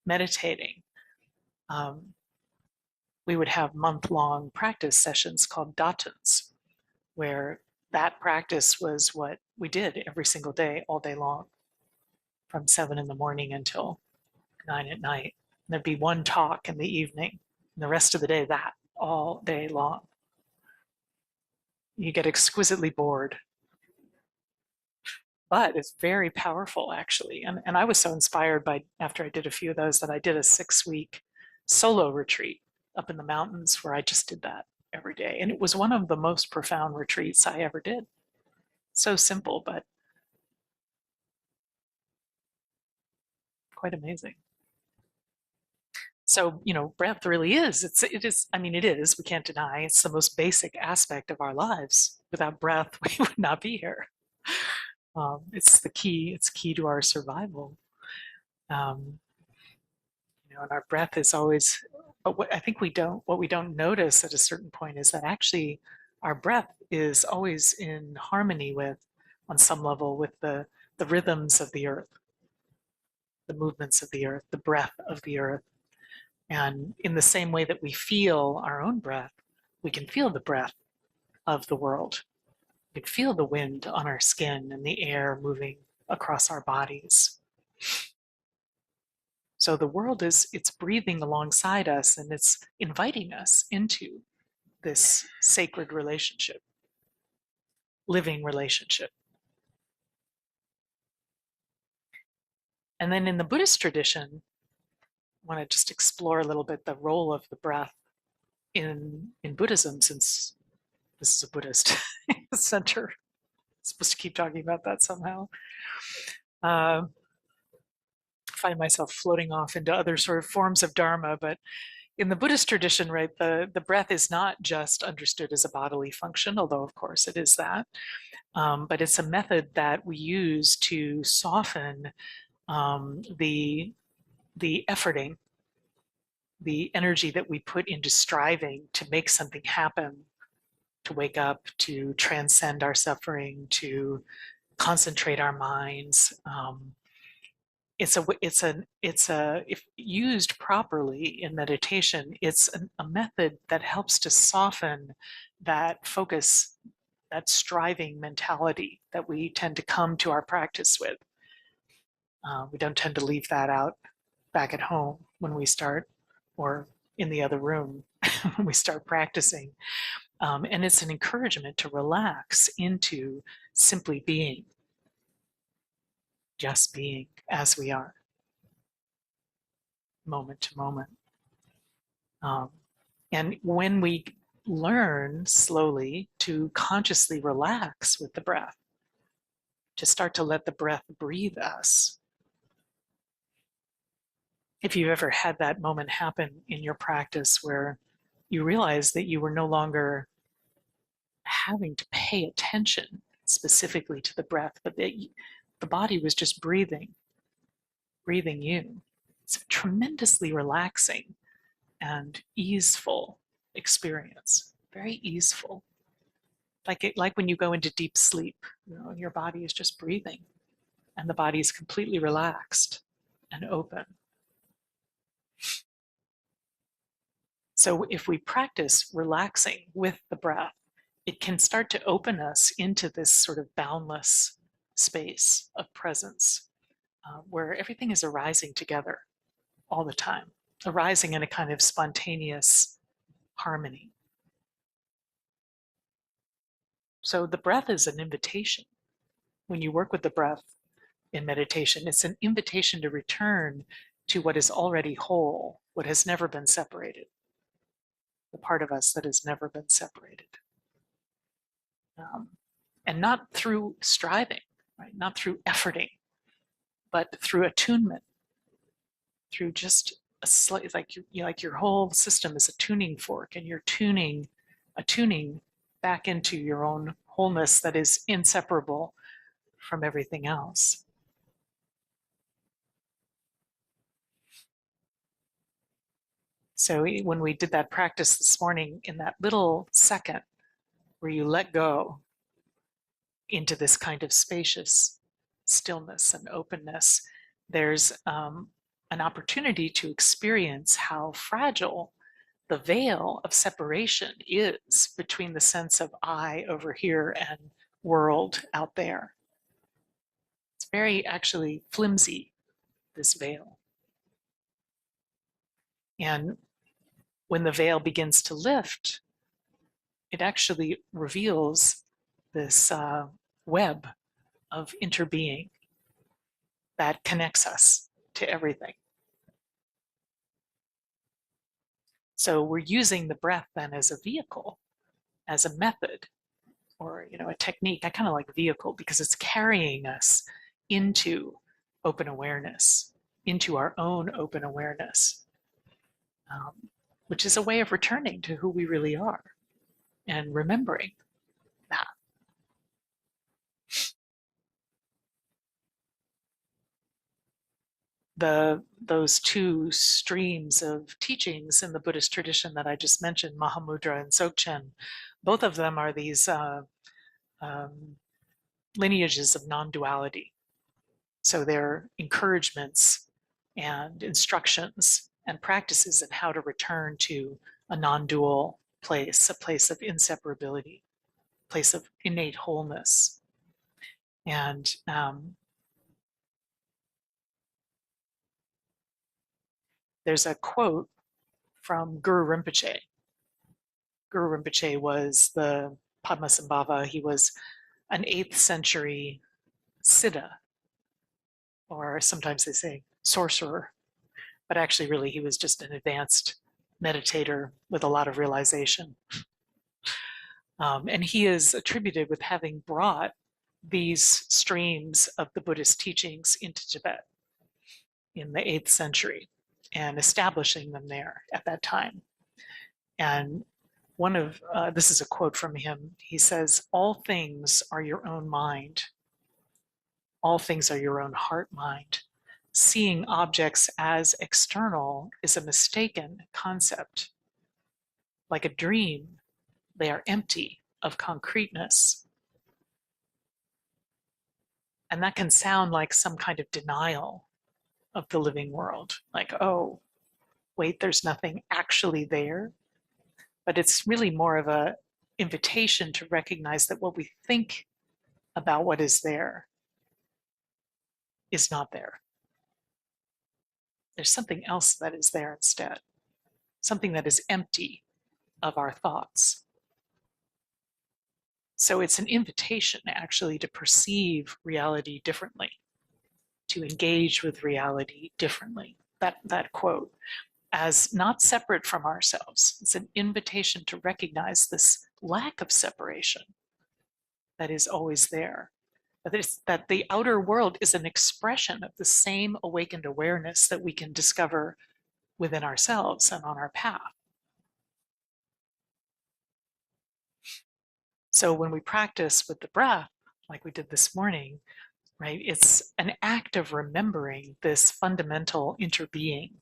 meditating, we would have month-long practice sessions called datans, where that practice was what we did every single day, all day long, from 7 in the morning until 9 at night. And there'd be one talk in the evening, and the rest of the day, that all day long. You get exquisitely bored, but it's very powerful, actually. And I was so inspired by, after I did a few of those, that I did a 6-week solo retreat up in the mountains where I just did that every day. And it was one of the most profound retreats I ever did. So simple, but quite amazing. So, you know, breath really is, it is, we can't deny, it's the most basic aspect of our lives. Without breath, we would not be here. It's key to our survival. You know, and our breath is always, but what we don't notice at a certain point is that actually our breath is always in harmony with, on some level, with the rhythms of the earth, the movements of the earth, the breath of the earth. And in the same way that we feel our own breath, we can feel the breath of the world. We can feel the wind on our skin and the air moving across our bodies. So the world it's breathing alongside us, and it's inviting us into this sacred relationship, living relationship. And then in the Buddhist tradition, I want to just explore a little bit the role of the breath in Buddhism, since this is a Buddhist center. I'm supposed to keep talking about that somehow. Find myself floating off into other sort of forms of Dharma, but in the Buddhist tradition, right, the breath is not just understood as a bodily function, although of course it is that, but it's a method that we use to soften the efforting, the energy that we put into striving to make something happen, to wake up, to transcend our suffering, to concentrate our minds. If used properly in meditation, it's a method that helps to soften that focus, that striving mentality that we tend to come to our practice with. We don't tend to leave that out back at home when we start, or in the other room when we start practicing. And it's an encouragement to relax into simply being, just being as we are, moment to moment. And when we learn slowly to consciously relax with the breath, to start to let the breath breathe us. If you've ever had that moment happen in your practice where you realize that you were no longer having to pay attention specifically to the breath, but that the body was just breathing you. It's a tremendously relaxing and easeful experience, very easeful. Like when you go into deep sleep, you know, your body is just breathing and the body is completely relaxed and open. So if we practice relaxing with the breath, it can start to open us into this sort of boundless space of presence where everything is arising together all the time, arising in a kind of spontaneous harmony. So the breath is an invitation. When you work with the breath in meditation, it's an invitation to return to what is already whole, what has never been separated, the part of us that has never been separated. And not through striving, right? Not through efforting, but through attunement, through just a slight, like like your whole system is a tuning fork, and you're attuning back into your own wholeness that is inseparable from everything else. So when we did that practice this morning, in that little second where you let go into this kind of spacious stillness and openness, there's an opportunity to experience how fragile the veil of separation is between the sense of I over here and world out there. It's very actually flimsy, this veil. And when the veil begins to lift, it actually reveals this web of interbeing that connects us to everything. So we're using the breath then as a vehicle, as a method, or a technique. I kind of like vehicle because it's carrying us into open awareness, into our own open awareness, which is a way of returning to who we really are and remembering that. Those two streams of teachings in the Buddhist tradition that I just mentioned, Mahamudra and Dzogchen, both of them are these lineages of non-duality. So they're encouragements and instructions and practices in how to return to a non-dual place, a place of inseparability, a place of innate wholeness. And there's a quote from Guru Rinpoche. Guru Rinpoche was the Padmasambhava. He was an 8th century Siddha, or sometimes they say sorcerer, but actually really he was just an advanced meditator with a lot of realization. And he is attributed with having brought these streams of the Buddhist teachings into Tibet in the 8th century and establishing them there at that time. And this is a quote from him. He says, "All things are your own mind. All things are your own heart mind. Seeing objects as external is a mistaken concept. Like a dream, they are empty of concreteness." And that can sound like some kind of denial of the living world. Like, oh, wait, there's nothing actually there. But it's really more of an invitation to recognize that what we think about what is there is not there. There's something else that is there instead, something that is empty of our thoughts. So it's an invitation actually to perceive reality differently, to engage with reality differently. That quote, as not separate from ourselves. It's an invitation to recognize this lack of separation that is always there. That the outer world is an expression of the same awakened awareness that we can discover within ourselves and on our path. So when we practice with the breath, like we did this morning, right, it's an act of remembering this fundamental interbeing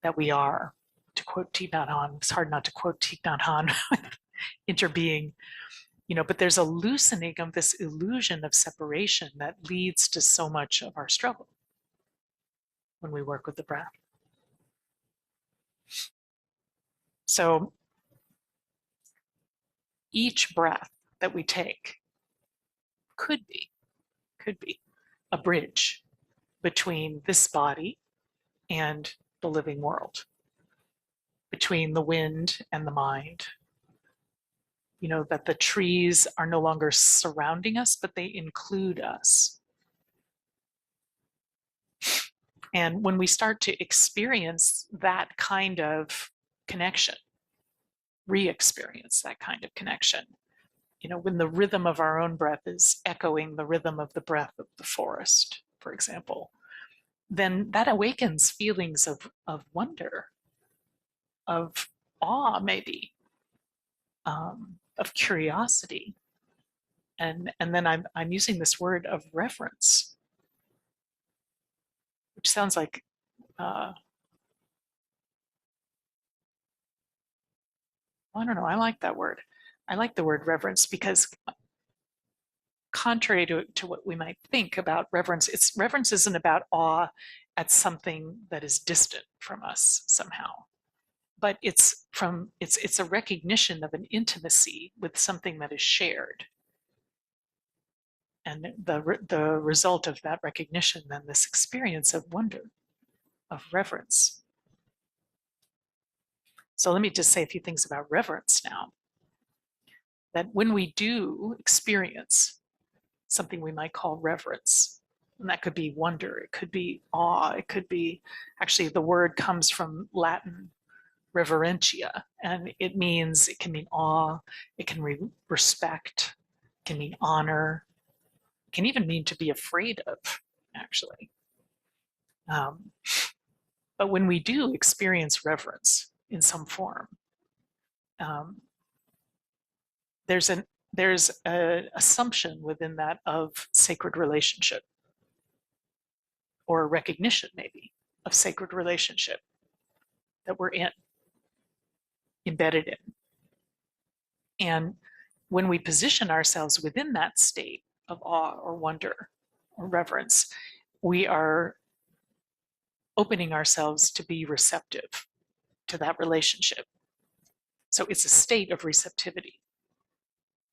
that we are. To quote Thich Nhat Hanh, it's hard not to quote Thich Nhat Hanh, interbeing, but there's a loosening of this illusion of separation that leads to so much of our struggle when we work with the breath. So each breath that we take could could be a bridge between this body and the living world, between the wind and the mind. You know, that the trees are no longer surrounding us, but they include us. And when we start to experience that kind of connection, re-experience that kind of connection, you know, when the rhythm of our own breath is echoing the rhythm of the breath of the forest, for example, then that awakens feelings of wonder, of awe, maybe, of curiosity. And then I'm using this word of reverence, which sounds like I don't know, I like that word. I like the word reverence because contrary to what we might think about reverence, reverence isn't about awe at something that is distant from us somehow, but it's a recognition of an intimacy with something that is shared. And the result of that recognition, then this experience of wonder, of reverence. So let me just say a few things about reverence now. That when we do experience something we might call reverence, and that could be wonder, it could be awe, it could be, actually the word comes from Latin reverentia, and it can mean awe, it can mean respect, it can mean honor, it can even mean to be afraid of, actually. But when we do experience reverence in some form, there's an assumption within that of sacred relationship, or a recognition maybe of sacred relationship that we're embedded in. And when we position ourselves within that state of awe or wonder or reverence, we are opening ourselves to be receptive to that relationship. So it's a state of receptivity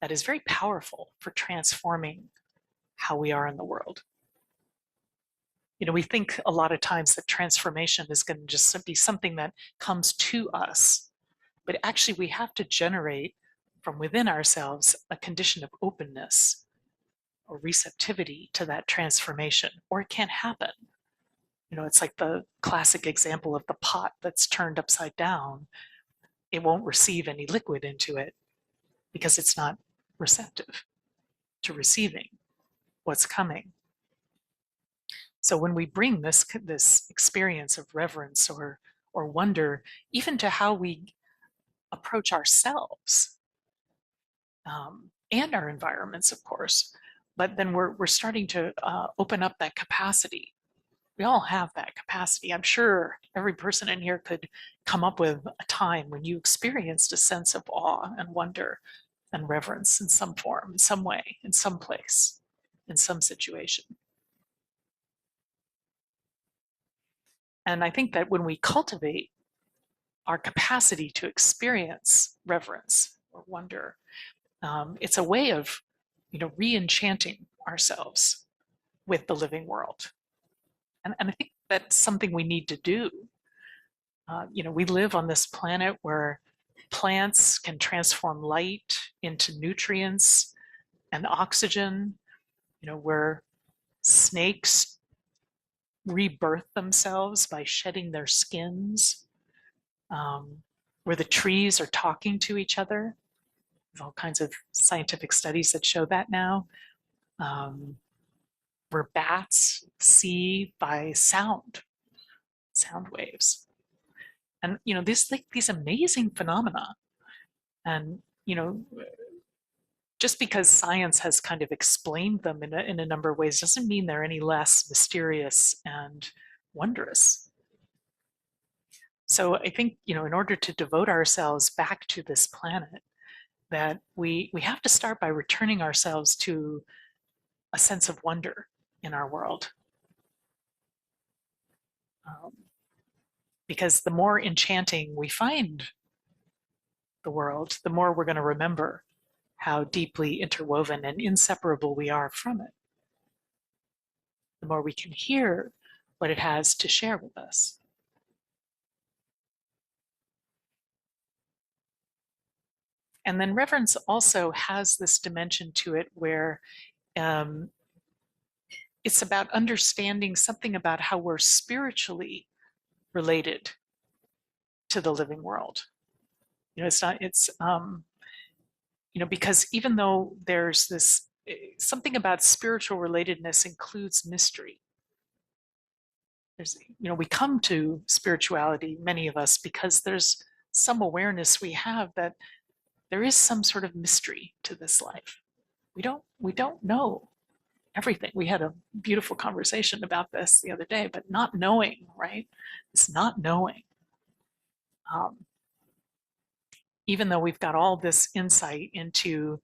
that is very powerful for transforming how we are in the world. You know, we think a lot of times that transformation is going to just be something that comes to us, but actually we have to generate from within ourselves a condition of openness or receptivity to that transformation, or it can't happen. You know, it's like the classic example of the pot that's turned upside down. It won't receive any liquid into it because it's not receptive to receiving what's coming. So when we bring this experience of reverence or wonder, even to how we approach ourselves, and our environments, of course, but then we're starting to open up that capacity. We all have that capacity. I'm sure every person in here could come up with a time when you experienced a sense of awe and wonder and reverence in some form, in some way, in some place, in some situation. And I think that when we cultivate our capacity to experience reverence or wonder, it's a way of, you know, re-enchanting ourselves with the living world. And I think that's something we need to do. You know, we live on this planet where plants can transform light into nutrients and oxygen, you know, where snakes rebirth themselves by shedding their skins, where the trees are talking to each other. There's all kinds of scientific studies that show that now. Where bats see by sound waves. And, you know, these amazing phenomena. And, you know, just because science has kind of explained them in a number of ways doesn't mean they're any less mysterious and wondrous. So I think, you know, in order to devote ourselves back to this planet, that we have to start by returning ourselves to a sense of wonder in our world. Because the more enchanting we find the world, the more we're going to remember how deeply interwoven and inseparable we are from it. the more we can hear what it has to share with us. And then reverence also has this dimension to it where um, it's about understanding something about how we're spiritually related to the living world. Because even though there's this, something about spiritual relatedness includes mystery. We come to spirituality, many of us, because there's some awareness we have that there is some sort of mystery to this life. We don't know everything. We had a beautiful conversation about this the other day, but not knowing, right? It's not knowing. Even though we've got all this insight into,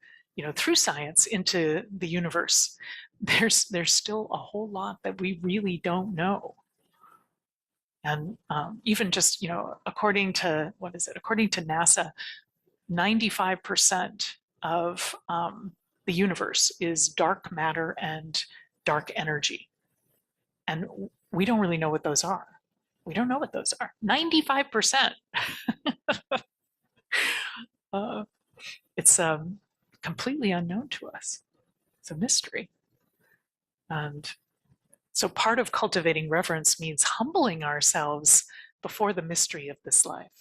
through science into the universe, there's still a whole lot that we really don't know. And even just, according to NASA, 95% of the universe is dark matter and dark energy. And we don't really know what those are. We don't know what those are. 95%. It's completely unknown to us. It's a mystery. And so part of cultivating reverence means humbling ourselves before the mystery of this life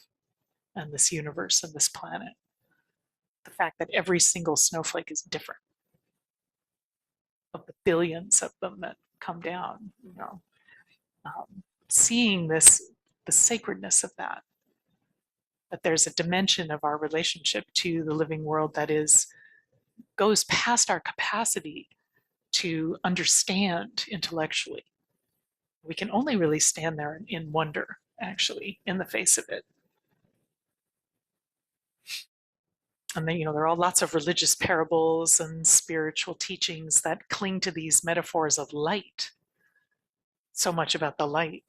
and this universe and this planet. The fact that every single snowflake is different, of the billions of them that come down, seeing the sacredness of that there's a dimension of our relationship to the living world that goes past our capacity to understand intellectually. We can only really stand there in wonder, actually, in the face of it. And then, there are lots of religious parables and spiritual teachings that cling to these metaphors of light. So much about the light.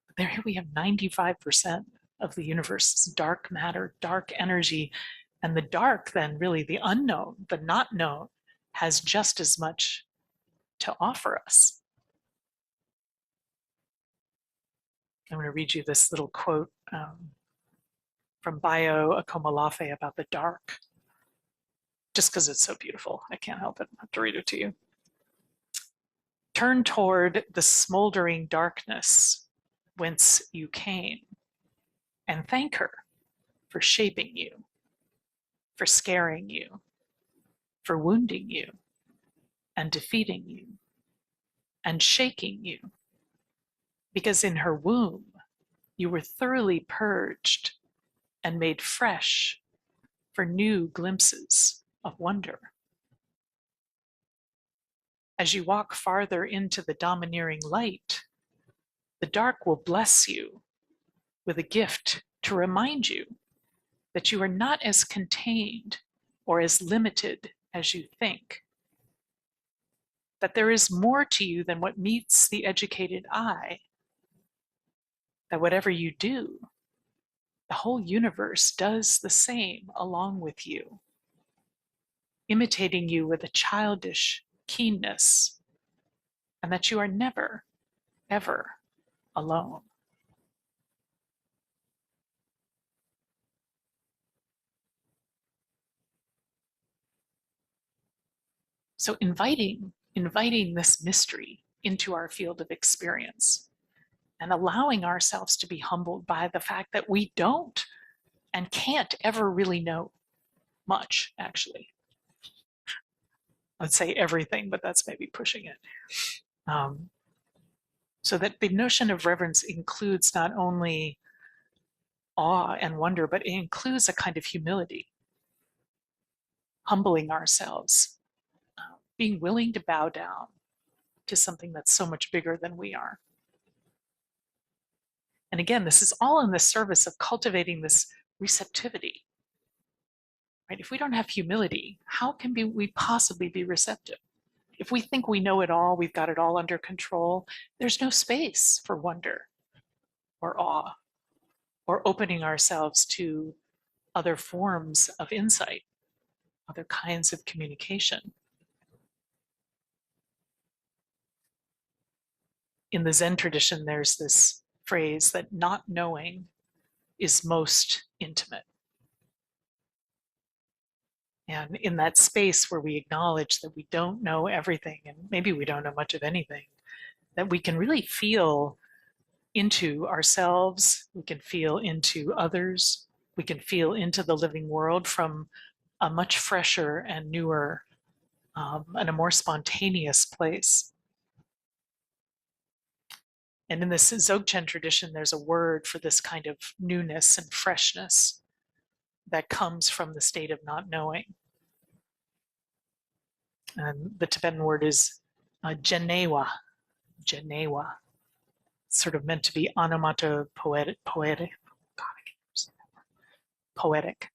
But there we have 95% of the universe is dark matter, dark energy. And the dark, then, really the unknown, the not known, has just as much to offer us. I'm going to read you this little quote from Bayo Akomolafe about the dark, just because it's so beautiful. I can't help it. I have to read it to you. Turn toward the smoldering darkness whence you came, and thank her for shaping you, for scaring you, for wounding you, and defeating you, and shaking you. Because in her womb, you were thoroughly purged and made fresh for new glimpses of wonder. As you walk farther into the domineering light, the dark will bless you with a gift to remind you that you are not as contained or as limited as you think, that there is more to you than what meets the educated eye, that whatever you do, the whole universe does the same along with you, imitating you with a childish keenness, and that you are never, ever alone. So inviting this mystery into our field of experience and allowing ourselves to be humbled by the fact that we don't and can't ever really know much, actually. I'd say everything, but that's maybe pushing it. So that the notion of reverence includes not only awe and wonder, but it includes a kind of humility, humbling ourselves, being willing to bow down to something that's so much bigger than we are. And again, this is all in the service of cultivating this receptivity. Right? If we don't have humility, how can we possibly be receptive? If we think we know it all, we've got it all under control, there's no space for wonder or awe or opening ourselves to other forms of insight, other kinds of communication. in the Zen tradition, there's this phrase that not knowing is most intimate. And in that space where we acknowledge that we don't know everything, and maybe we don't know much of anything, that we can really feel into ourselves, we can feel into others, we can feel into the living world from a much fresher and newer and a more spontaneous place. And in this Dzogchen tradition, there's a word for this kind of newness and freshness that comes from the state of not knowing. And the Tibetan word is jenewa, jenewa, sort of meant to be onomatopoetic, poetic. God, I can't say that word. Poetic.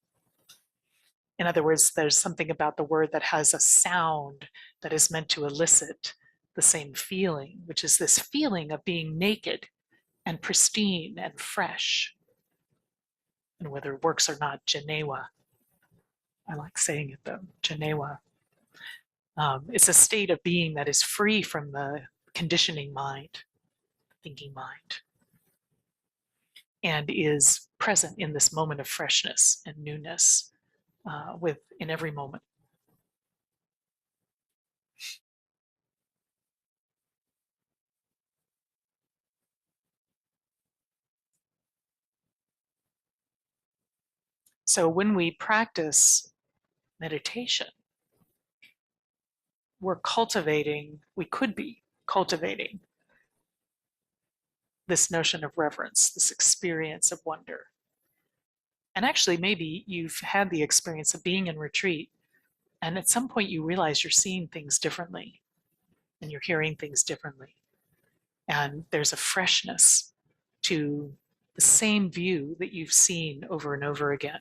In other words, there's something about the word that has a sound that is meant to elicit the same feeling, which is this feeling of being naked and pristine and fresh. And whether it works or not, jenewa. I like saying it though, jenewa. It's a state of being that is free from the conditioning mind, thinking mind, and is present in this moment of freshness and newness in every moment. So when we practice meditation, we could be cultivating this notion of reverence, this experience of wonder. And actually, maybe you've had the experience of being in retreat, and at some point you realize you're seeing things differently and you're hearing things differently. And there's a freshness to the same view that you've seen over and over again,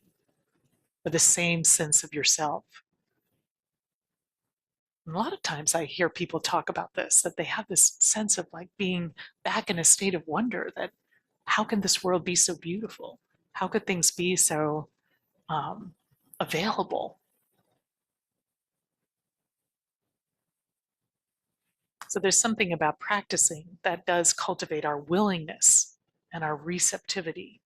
or the same sense of yourself. And a lot of times I hear people talk about this, that they have this sense of like being back in a state of wonder, that how can this world be so beautiful? How could things be so available? So there's something about practicing that does cultivate our willingness and our receptivity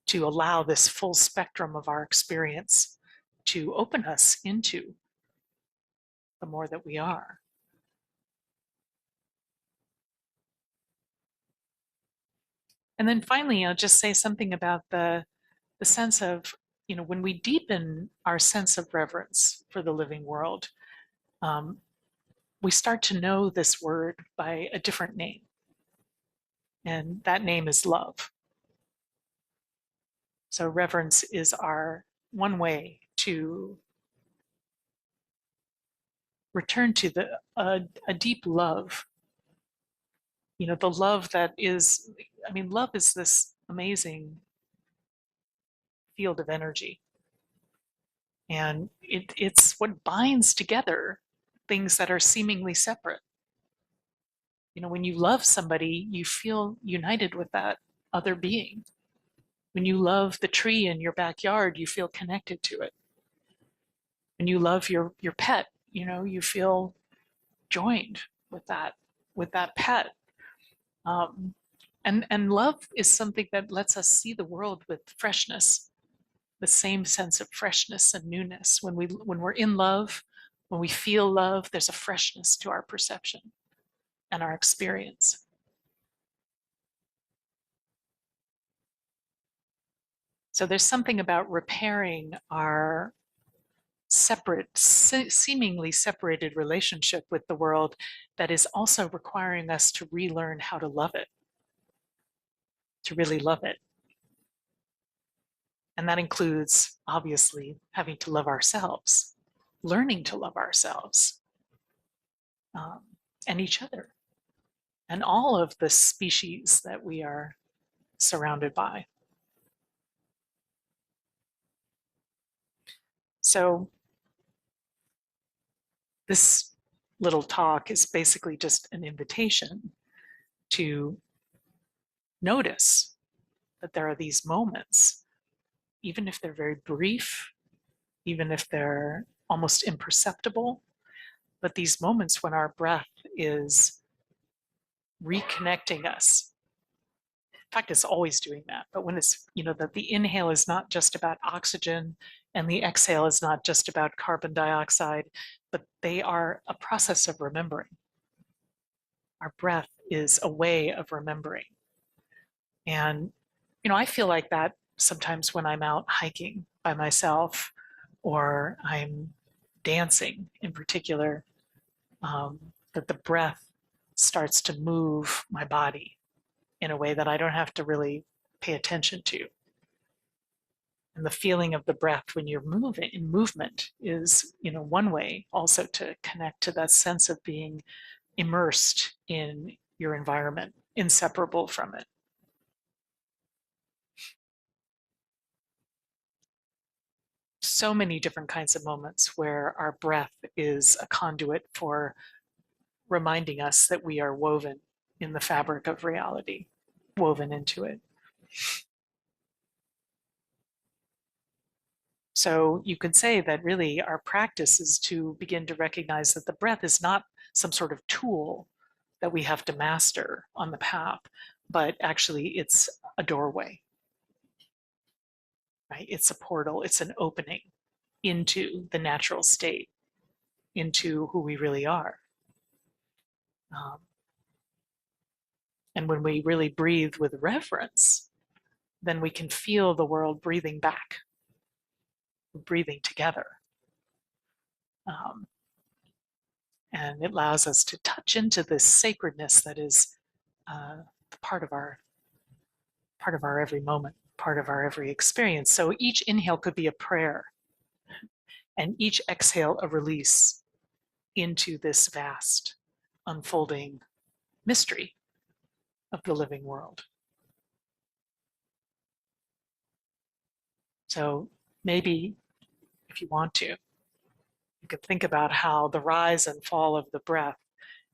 to allow this full spectrum of our experience to open us into the more that we are. And then finally, I'll just say something about the sense of, when we deepen our sense of reverence for the living world, we start to know this word by a different name. And that name is love. So reverence is our one way to return to a deep love. The love that is, love is this amazing field of energy. And it's what binds together things that are seemingly separate. When you love somebody, you feel united with that other being. When you love the tree in your backyard, you feel connected to it. When you love your pet, you feel joined with that pet. And love is something that lets us see the world with freshness, the same sense of freshness and newness. When we're in love, when we feel love, there's a freshness to our perception and our experience. So there's something about repairing our seemingly separated relationship with the world that is also requiring us to relearn how to love it, to really love it. And that includes, obviously, having to love ourselves, learning to love ourselves, and each other, and all of the species that we are surrounded by. So this little talk is basically just an invitation to notice that there are these moments, even if they're very brief, even if they're almost imperceptible, but these moments when our breath is reconnecting us. In fact, it's always doing that. But when it's, that the inhale is not just about oxygen and the exhale is not just about carbon dioxide, but they are a process of remembering. Our breath is a way of remembering. And, I feel like that sometimes when I'm out hiking by myself or I'm dancing in particular, that the breath starts to move my body in a way that I don't have to really pay attention to. And the feeling of the breath when you're moving in movement is, one way also to connect to that sense of being immersed in your environment, inseparable from it. So many different kinds of moments where our breath is a conduit for reminding us that we are woven in the fabric of reality, woven into it. So you could say that really our practice is to begin to recognize that the breath is not some sort of tool that we have to master on the path, but actually it's a doorway, right? It's a portal, it's an opening into the natural state, into who we really are. And when we really breathe with reverence, then we can feel the world breathing back, breathing together. And it allows us to touch into this sacredness that is part of our every moment, part of our every experience. So each inhale could be a prayer, and each exhale a release into this vast, unfolding mystery of the living world. So maybe, if you want to, you could think about how the rise and fall of the breath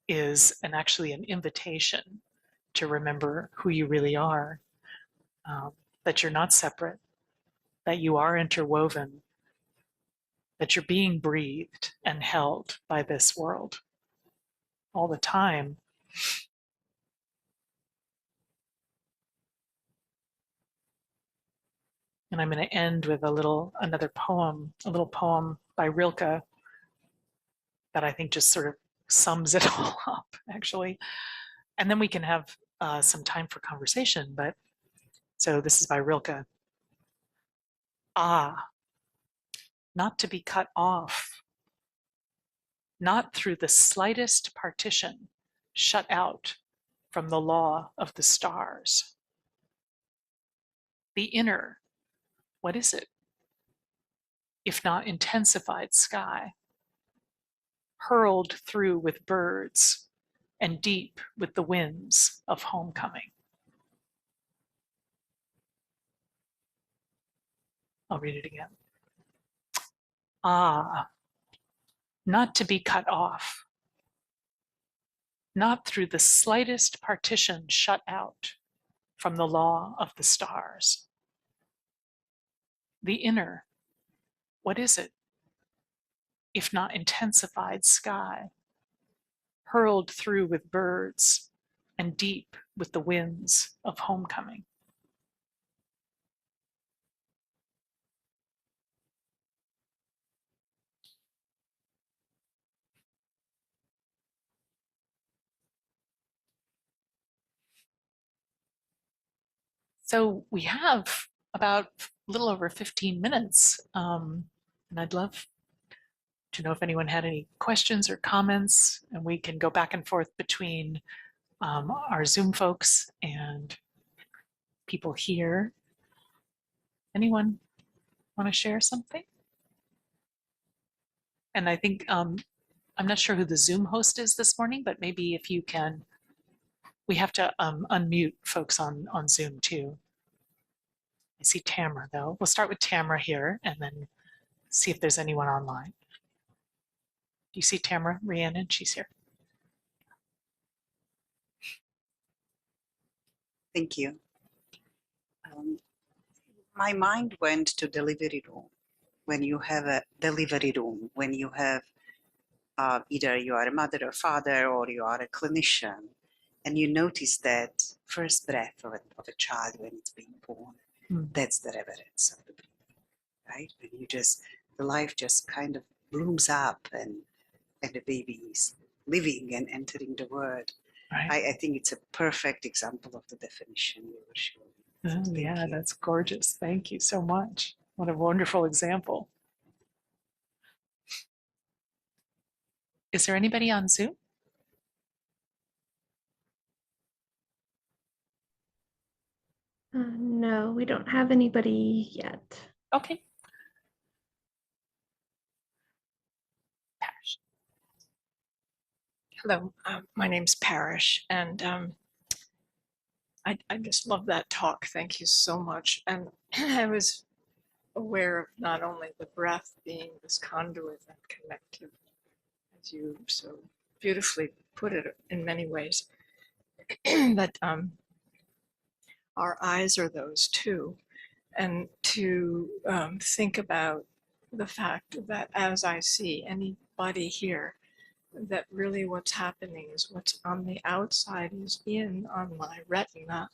is actually an invitation to remember who you really are, that you're not separate, that you are interwoven, that you're being breathed and held by this world all the time. And I'm going to end with a little poem by Rilke that I think just sort of sums it all up, actually. And then we can have some time for conversation. But so this is by Rilke. Ah, not to be cut off, not through the slightest partition, shut out from the law of the stars. The inner, what is it? If not intensified sky, hurled through with birds and deep with the winds of homecoming. I'll read it again. Ah, not to be cut off, not through the slightest partition shut out from the law of the stars. The inner, what is it? If not intensified sky, hurled through with birds and deep with the winds of homecoming. So we have about a little over 15 minutes, and I'd love to know if anyone had any questions or comments, and we can go back and forth between our Zoom folks and people here. Anyone want to share something? And I think, I'm not sure who the Zoom host is this morning, but maybe if you can, we have to unmute folks on Zoom too. I see Tamara though. We'll start with Tamara here and then see if there's anyone online. Do you see Tamara Rhiannon? She's here. Thank you. My mind went to delivery room. When you have a delivery room, when you have either you are a mother or father or you are a clinician, and you notice that first breath of a child when it's being born. That's the reverence of the breathing, right? When you just, the life just kind of blooms up, and the baby is living and entering the world. Right. I think it's a perfect example of the definition you were showing. So Oh, yeah, thank you. that's gorgeous. Thank you so much. What a wonderful example. Is there anybody on Zoom? No, we don't have anybody yet. Okay. Pash. Hello, my name's Parish, and I just love that talk. Thank you so much. And I was aware of not only the breath being this conduit and connective, as you so beautifully put it in many ways, but our eyes are those too. And to think about the fact that as I see anybody here, that really what's happening is what's on the outside is in on my retina,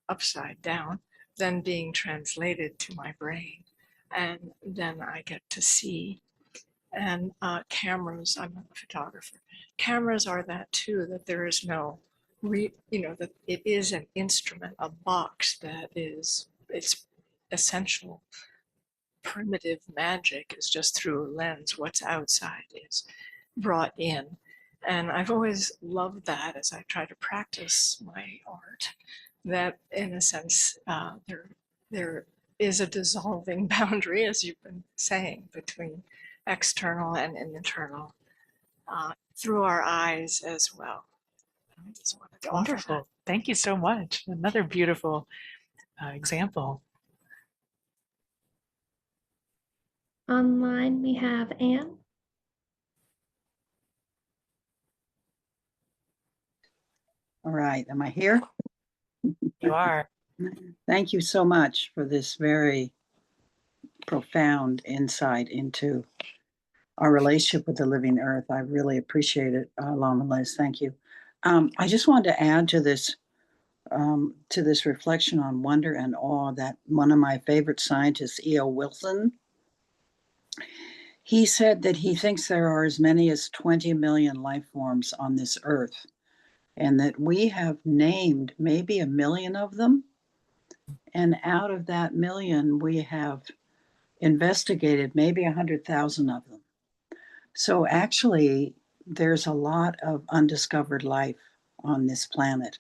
upside down, then being translated to my brain. And then I get to see. And cameras, I'm a photographer. Cameras are that too, that there is no, that it is an instrument, a box that is, it's essential. Primitive magic is just through a lens. What's outside is brought in. And I've always loved that as I try to practice my art, that in a sense, there is a dissolving boundary, as you've been saying, between external and internal through our eyes as well. I just wanted to offer Wonderful. that. Thank you so much. Another beautiful example. Online, we have Anne. All right, am I here? You are. Thank you so much for this very profound insight into our relationship with the living earth. I really appreciate it, Lama Liz. Thank you. I just wanted to add to this reflection on wonder and awe that one of my favorite scientists, E.O. Wilson, he said that he thinks there are as many as 20 million life forms on this earth, and that we have named maybe 1 million of them. And out of that million, we have investigated maybe 100,000 of them. So actually, there's a lot of undiscovered life on this planet.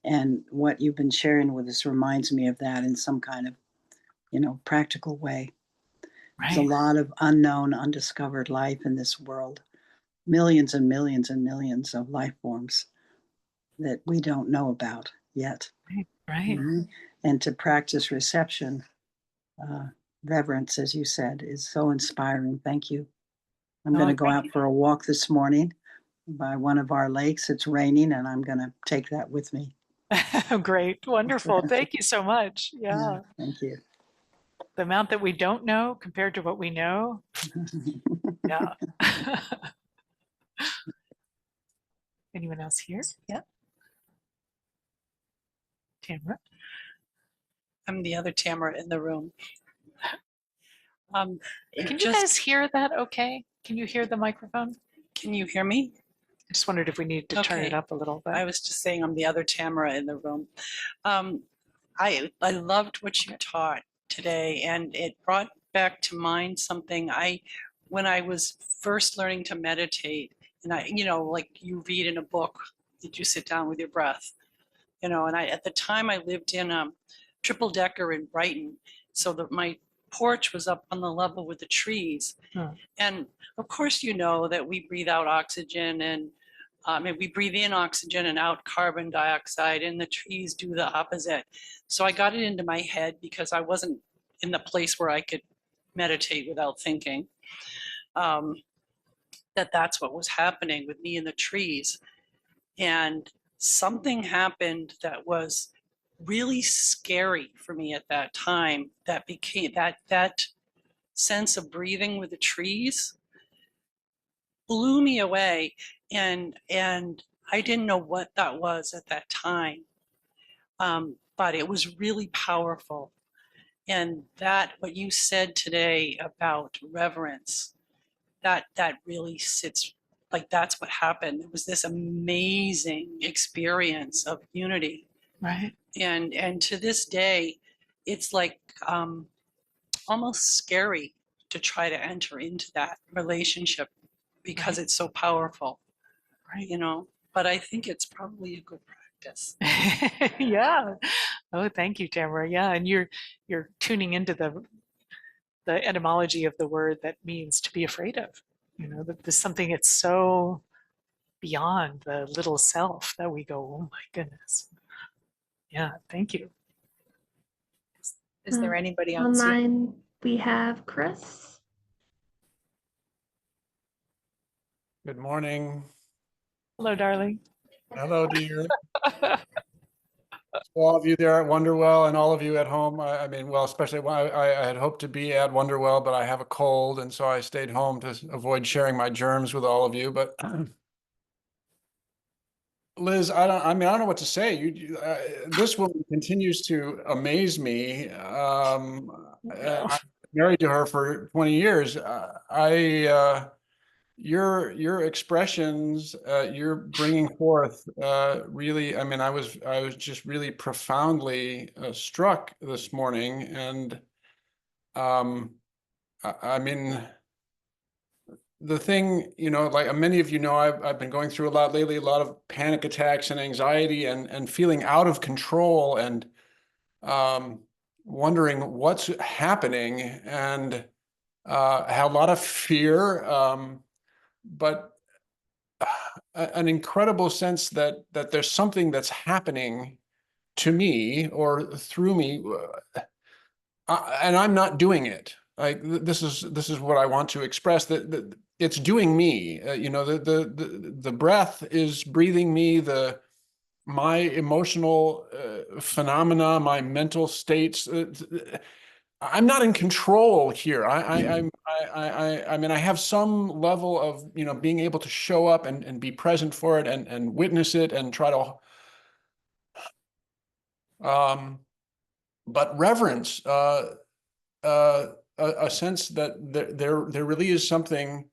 And what you've been sharing with us reminds me of that in some kind of, practical way. There's a Right. lot of unknown, undiscovered life in this world. Millions and millions and millions of life forms that we don't know about yet. Right. Mhm. And to practice reception, reverence, as you said, is so inspiring. Thank you. I'm going to go out for a walk this morning by one of our lakes. It's raining, and I'm going to take that with me. Great. Wonderful. Thank you so much. Yeah. Thank you. The amount that we don't know compared to what we know. Yeah. Anyone else here? Yeah. Tamara. I'm the other Tamara in the room. Can you guys hear that okay? Can you hear the microphone? Can you hear me? I just wondered if we needed to turn it Okay. up a little bit. I was just saying I'm the other Tamara in the room. I loved what you taught today, and it brought back to mind something when I was first learning to meditate, and like you read in a book, did you sit down with your breath? And at the time I lived in a triple decker in Brighton, so that my porch was up on the level with the trees. And of course, that we breathe out oxygen, and we breathe in oxygen and out carbon dioxide, and the trees do the opposite. So I got it into my head, because I wasn't in the place where I could meditate without thinking, that's what was happening with me and the trees. And something happened that was really scary for me at that time, that became that sense of breathing with the trees blew me away. And I didn't know what that was at that time, but it was really powerful. And that, what you said today about reverence, that really sits, like that's what happened. It was this amazing experience of unity. Right. And to this day, it's like almost scary to try to enter into that relationship because it's so powerful, Right. you know. But I think it's probably a good practice. Yeah. Oh, thank you, Tamara. Yeah, and you're tuning into the etymology of the word that means to be afraid of. You know, that there's something that's so beyond the little self that we go, oh my goodness. Yeah, thank you. Is there Um, anybody on Zoom? Online, we have Chris. Good morning. Hello, darling. Hello, dear. All of you there at Wonderwell and all of you at home. I mean, well, especially when I had hoped to be at Wonderwell, but I have a cold, and so I stayed home to avoid sharing my germs with all of you. But Liz, I don't know what to say. This woman continues to amaze me. I'm married to her for 20 years. Your expressions, you're bringing forth, really, I mean, I was just really profoundly struck this morning. And I mean, the thing, you know, like many of you know, I've been going through a lot lately, a lot of panic attacks and anxiety and feeling out of control and wondering what's happening, and I had a lot of fear, but an incredible sense that there's something that's happening to me or through me, and I'm not doing it. Like this is what I want to express, that it's doing me. You know, the breath is breathing me. My emotional phenomena, my mental states. I'm not in control here. I mean, I have some level of, you know, being able to show up and be present for it and witness it and try to, but reverence, a sense that there really is something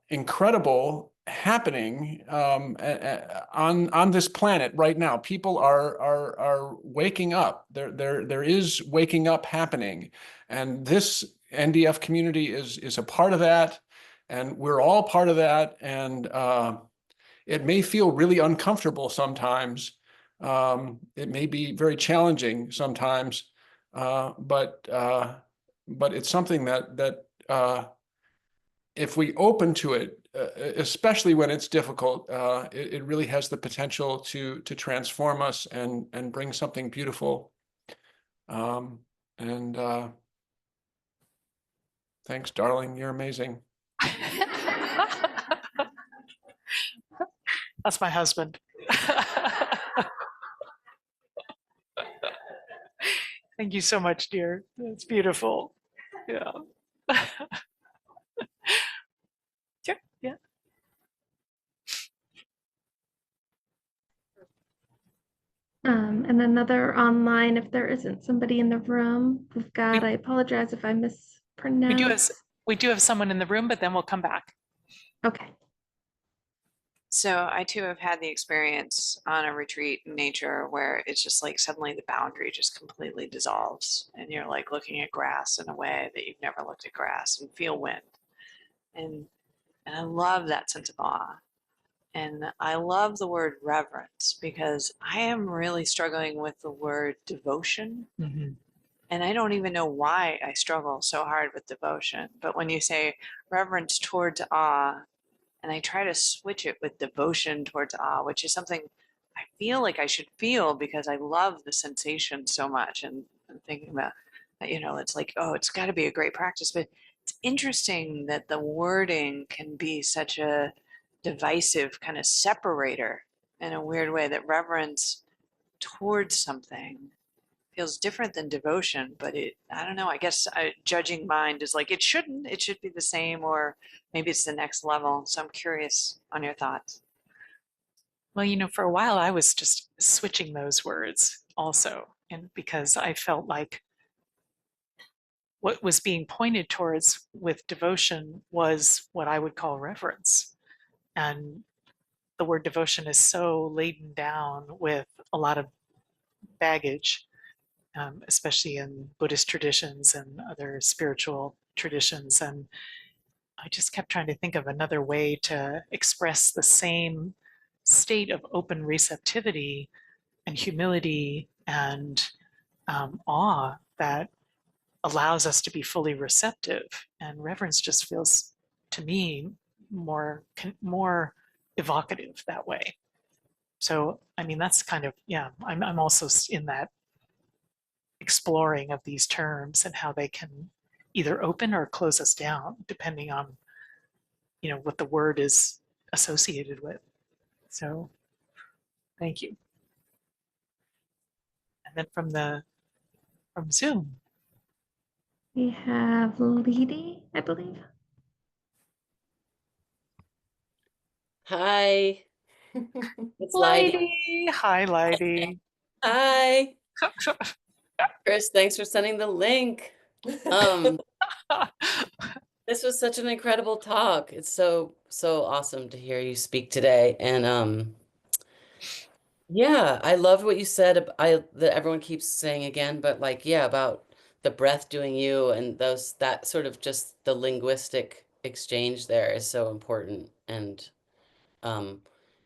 incredible happening on this planet right now. People are waking up. There is waking up happening, and this NDF community is a part of that, and we're all part of that. And it may feel really uncomfortable sometimes. It may be very challenging sometimes, but it's something that if we open to it, especially when it's difficult, it really has the potential to transform us and bring something beautiful. And thanks, darling. You're amazing. That's my husband. Thank you so much, dear. It's beautiful. Yeah. Sure. Yeah. And another online, if there isn't somebody in the room, we've got, We- I apologize if I We mispronounced. do have someone in the room, but then we'll come back. Okay. So I too have had the experience on a retreat in nature where it's just like suddenly the boundary just completely dissolves and you're like looking at grass in a way that you've never looked at grass and feel wind. And I love that sense of awe. And I love the word reverence because I am really struggling with the word devotion. Mm-hmm. And I don't even know why I struggle so hard with devotion. But when you say reverence towards awe, and I try to switch it with devotion towards awe, which is something I feel like I should feel because I love the sensation so much. And I'm thinking about, you know, it's like, oh, it's got to be a great practice. But it's interesting that the wording can be such a divisive kind of separator in a weird way, that reverence towards something feels different than devotion, but I don't know, I guess judging mind is like, it should be the same, or maybe it's the next level. So I'm curious on your thoughts. Well, you know, for a while I was just switching those words also, and because I felt like what was being pointed towards with devotion was what I would call reverence. And the word devotion is so laden down with a lot of baggage, especially in Buddhist traditions and other spiritual traditions. And I just kept trying to think of another way to express the same state of open receptivity and humility and awe that allows us to be fully receptive. And reverence just feels, to me, more evocative that way. So, I mean, that's kind of, yeah, I'm also in that exploring of these terms and how they can either open or close us down, depending on, you know, what the word is associated with. So, thank you. And then from Zoom. We have Lady, I believe. Hi. It's Lady. Lady. Hi, Lady. Hi. Chris, thanks for sending the link. This was such an incredible talk. It's so awesome to hear you speak today. And yeah, I loved what you said. That everyone keeps saying again, but like, yeah, about the breath doing you and that sort of just the linguistic exchange there is so important. And um,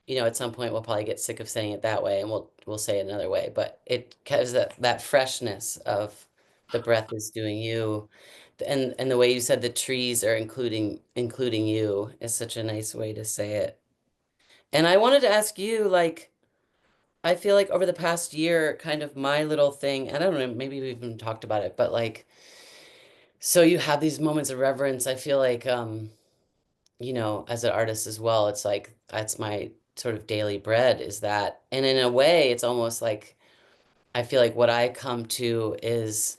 you know, at some point we'll probably get sick of saying it that way and we'll say it another way, but it has that freshness of the breath is doing you. And the way you said the trees are including you is such a nice way to say it. And I wanted to ask you, like, I feel like over the past year, kind of my little thing, and I don't know, maybe we've even talked about it, but like, so you have these moments of reverence. I feel like, you know, as an artist as well, it's like, that's my sort of daily bread is that. And in a way, it's almost like, I feel like what I come to is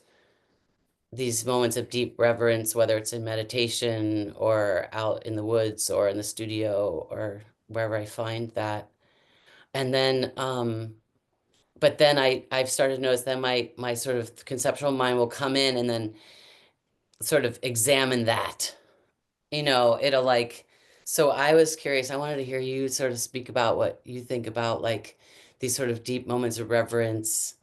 these moments of deep reverence, whether it's in meditation or out in the woods or in the studio or wherever I find that. And then, but then I've started to notice that my sort of conceptual mind will come in and then sort of examine that. You know, it'll like, so I was curious, I wanted to hear you sort of speak about what you think about like these sort of deep moments of reverence,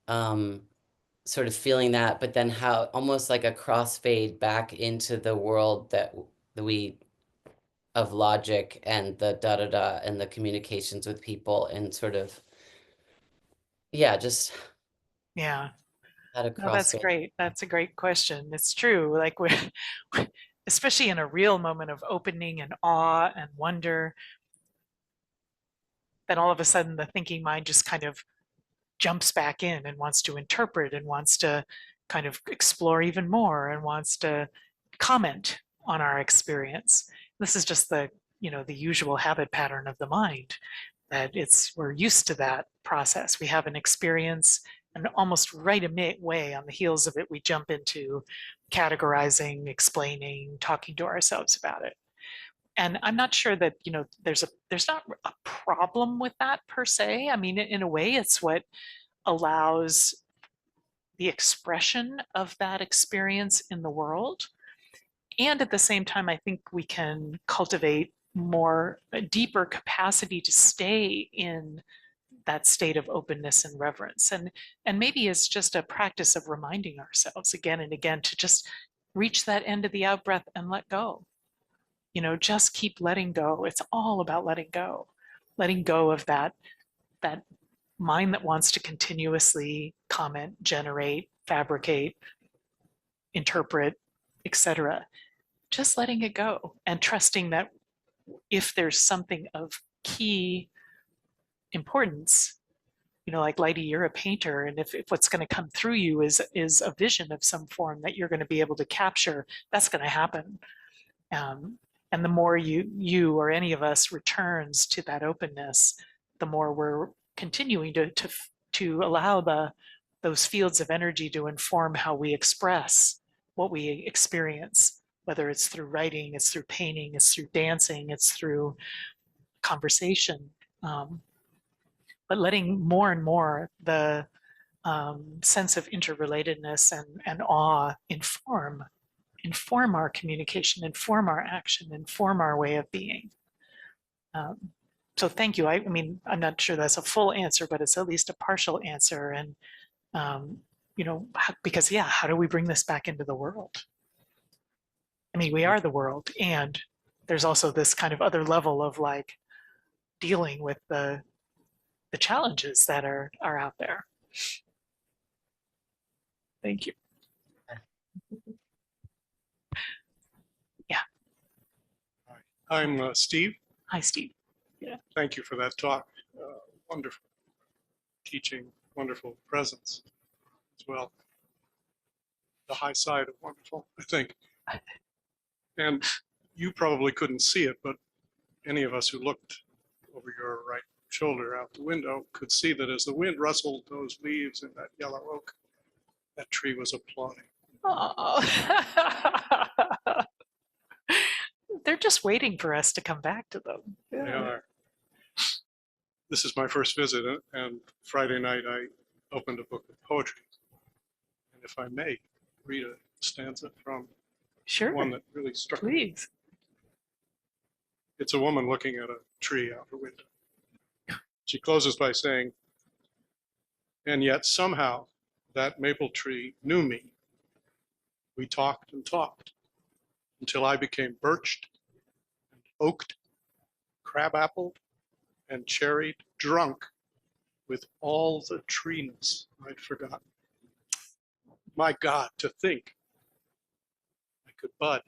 sort of feeling that, but then how almost like a crossfade back into the world that we of logic and the da da da and the communications with people and sort of, yeah, just Yeah. at a No, that's crossfade. great. That's a great question. It's true. Like we're, especially in a real moment of opening and awe and wonder, then all of a sudden the thinking mind just kind of jumps back in and wants to interpret and wants to kind of explore even more and wants to comment on our experience. This is just the, you know, the usual habit pattern of the mind, that we're used to that process. We have an experience and almost right away on the heels of it, we jump into categorizing, explaining, talking to ourselves about it. And I'm not sure that, you know, there's not a problem with that per se. I mean, in a way, it's what allows the expression of that experience in the world. And at the same time, I think we can cultivate a deeper capacity to stay in that state of openness and reverence. And maybe it's just a practice of reminding ourselves again and again to just reach that end of the out breath and let go. You know, just keep letting go. It's all about letting go of that mind that wants to continuously comment, generate, fabricate, interpret, etc. Just letting it go and trusting that if there's something of key importance, you know, like Lighty, you're a painter, and if what's going to come through you is a vision of some form that you're going to be able to capture, that's going to happen. And the more you or any of us returns to that openness, the more we're continuing to allow those fields of energy to inform how we express what we experience, whether it's through writing, it's through painting, it's through dancing, it's through conversation. but letting more and more the sense of interrelatedness and awe inform our communication, inform our action, inform our way of being. So thank you. I mean, I'm not sure that's a full answer, but it's at least a partial answer. And, because, yeah, how do we bring this back into the world? I mean, we are the world, and there's also this kind of other level of like dealing with the challenges that are out there. Thank you. Yeah. Hi, I'm Steve. Hi, Steve. Yeah. Thank you for that talk. Wonderful teaching, wonderful presence as well. The high side of wonderful, I think. And you probably couldn't see it, but any of us who looked over your right shoulder out the window could see that as the wind rustled those leaves in that yellow oak, that tree was applauding. Oh. They're just waiting for us to come back to them. They are. This is my first visit, and Friday night I opened a book of poetry. And if I may, read a stanza from one that really struck me. Please. It's a woman looking at a tree out her window. She closes by saying, "And yet somehow that maple tree knew me. We talked and talked until I became birched and oaked, crabappled and cherried, drunk with all the treeness I'd forgotten. My God, to think I could bud,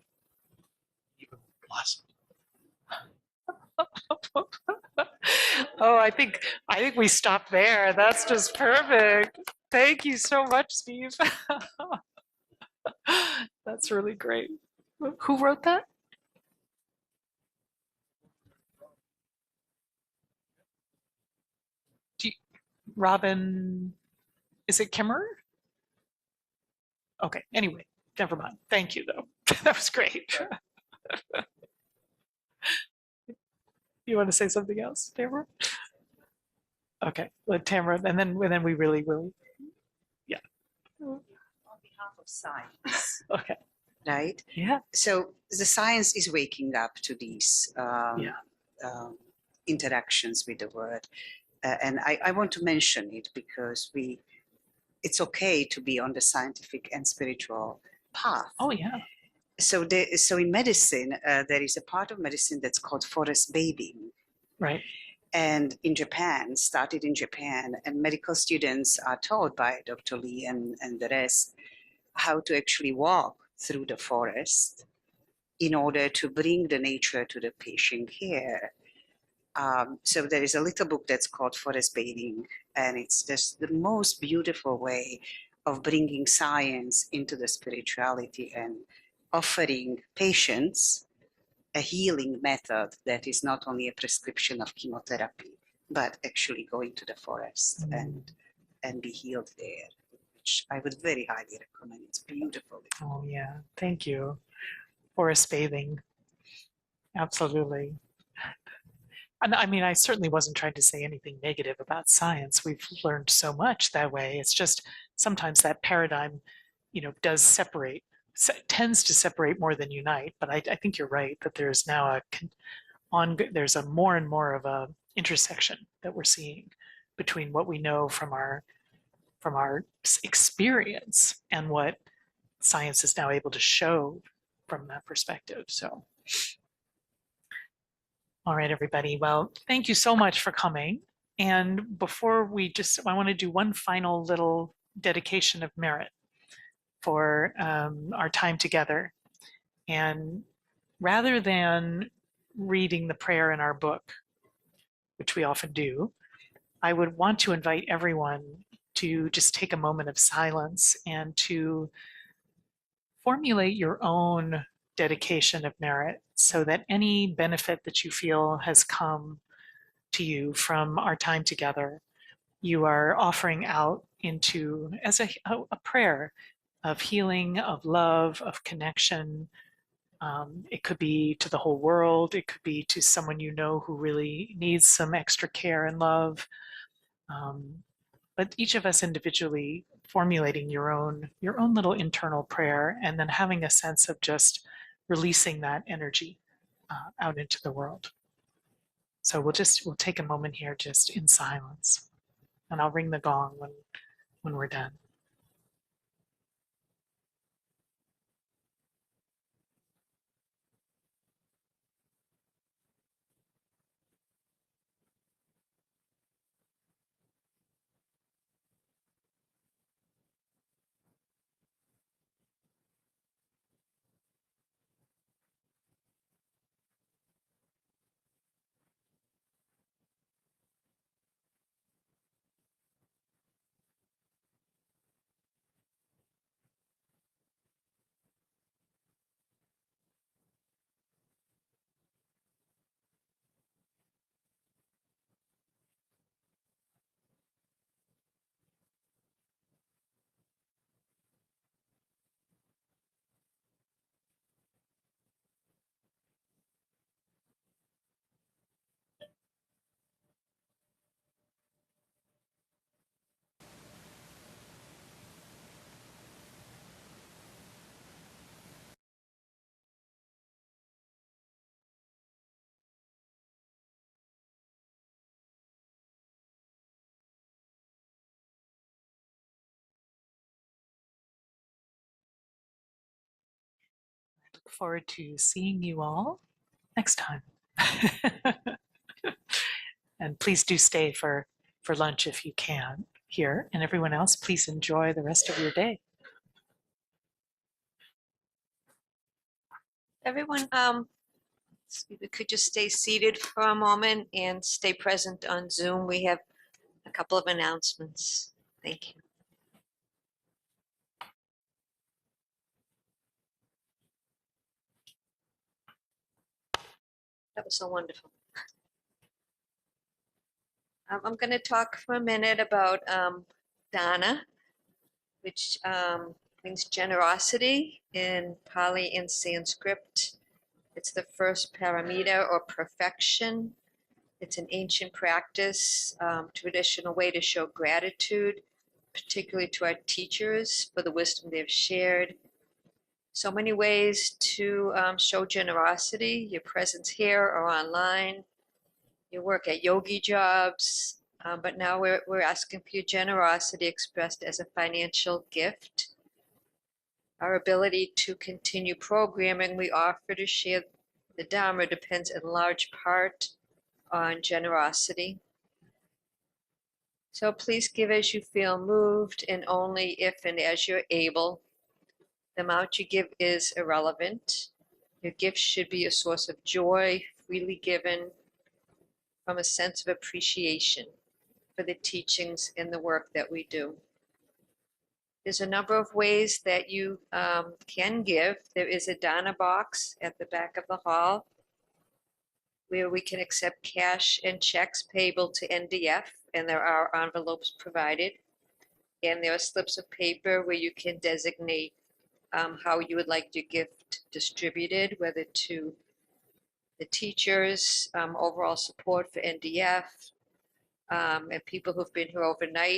even blossom." Oh, I think we stop there. That's just perfect. Thank you so much, Steve. That's really great. Who wrote that? Robin, is it Kimmer? Okay, anyway, never mind. Thank you, though. That was great. You want to say something else, Tamara? Okay, let Tamara, and then we really will. Yeah. On behalf of science. Okay. Right? Yeah. So the science is waking up to these interactions with the world. And I want to mention it because it's okay to be on the scientific and spiritual path. Oh, yeah. So in medicine, there is a part of medicine that's called forest bathing. Right. And started in Japan, and medical students are taught by Dr. Lee and the rest how to actually walk through the forest in order to bring the nature to the patient care. So there is a little book that's called Forest Bathing, and it's just the most beautiful way of bringing science into the spirituality and offering patients a healing method that is not only a prescription of chemotherapy, but actually going to the forest and be healed there, which I would very highly recommend. It's beautiful. Oh, yeah. Thank you. Forest bathing. Absolutely. And I mean, I certainly wasn't trying to say anything negative about science. We've learned so much that way. It's just sometimes that paradigm, does separate, tends to separate more than unite. But I think you're right that there's now there's a more and more of a intersection that we're seeing between what we know from our experience and what science is now able to show from that perspective. So. All right, everybody. Well, thank you so much for coming. And before I want to do one final little dedication of merit for our time together. And rather than reading the prayer in our book, which we often do, I would want to invite everyone to just take a moment of silence and to formulate your own dedication of merit so that any benefit that you feel has come to you from our time together, you are offering out into as a prayer of healing, of love, of connection. It could be to the whole world. It could be to someone who really needs some extra care and love. But each of us individually formulating your own little internal prayer, and then having a sense of just releasing that energy out into the world. So we'll take a moment here just in silence, and I'll ring the gong when we're done. Look forward to seeing you all next time. And please do stay for lunch if you can here. And everyone else, please enjoy the rest of your day. Everyone, if we could just stay seated for a moment and stay present on Zoom. We have a couple of announcements. Thank you. That was so wonderful. I'm going to talk for a minute about dana, which means generosity in Pali and Sanskrit. It's the first paramita or perfection. It's an ancient practice, traditional way to show gratitude, particularly to our teachers for the wisdom they've shared. So many ways to show generosity, your presence here or online, your work at yogi jobs, but now we're asking for your generosity expressed as a financial gift. Our ability to continue programming we offer to share the Dharma depends in large part on generosity. So please give as you feel moved and only if and as you're able. The amount you give is irrelevant. Your gift should be a source of joy, freely given from a sense of appreciation for the teachings and the work that we do. There's a number of ways that you can give. There is a dana box at the back of the hall where we can accept cash and checks payable to NDF, and there are envelopes provided. And there are slips of paper where you can designate how you would like your gift distributed, whether to the teachers, overall support for NDF, and people who've been here overnight.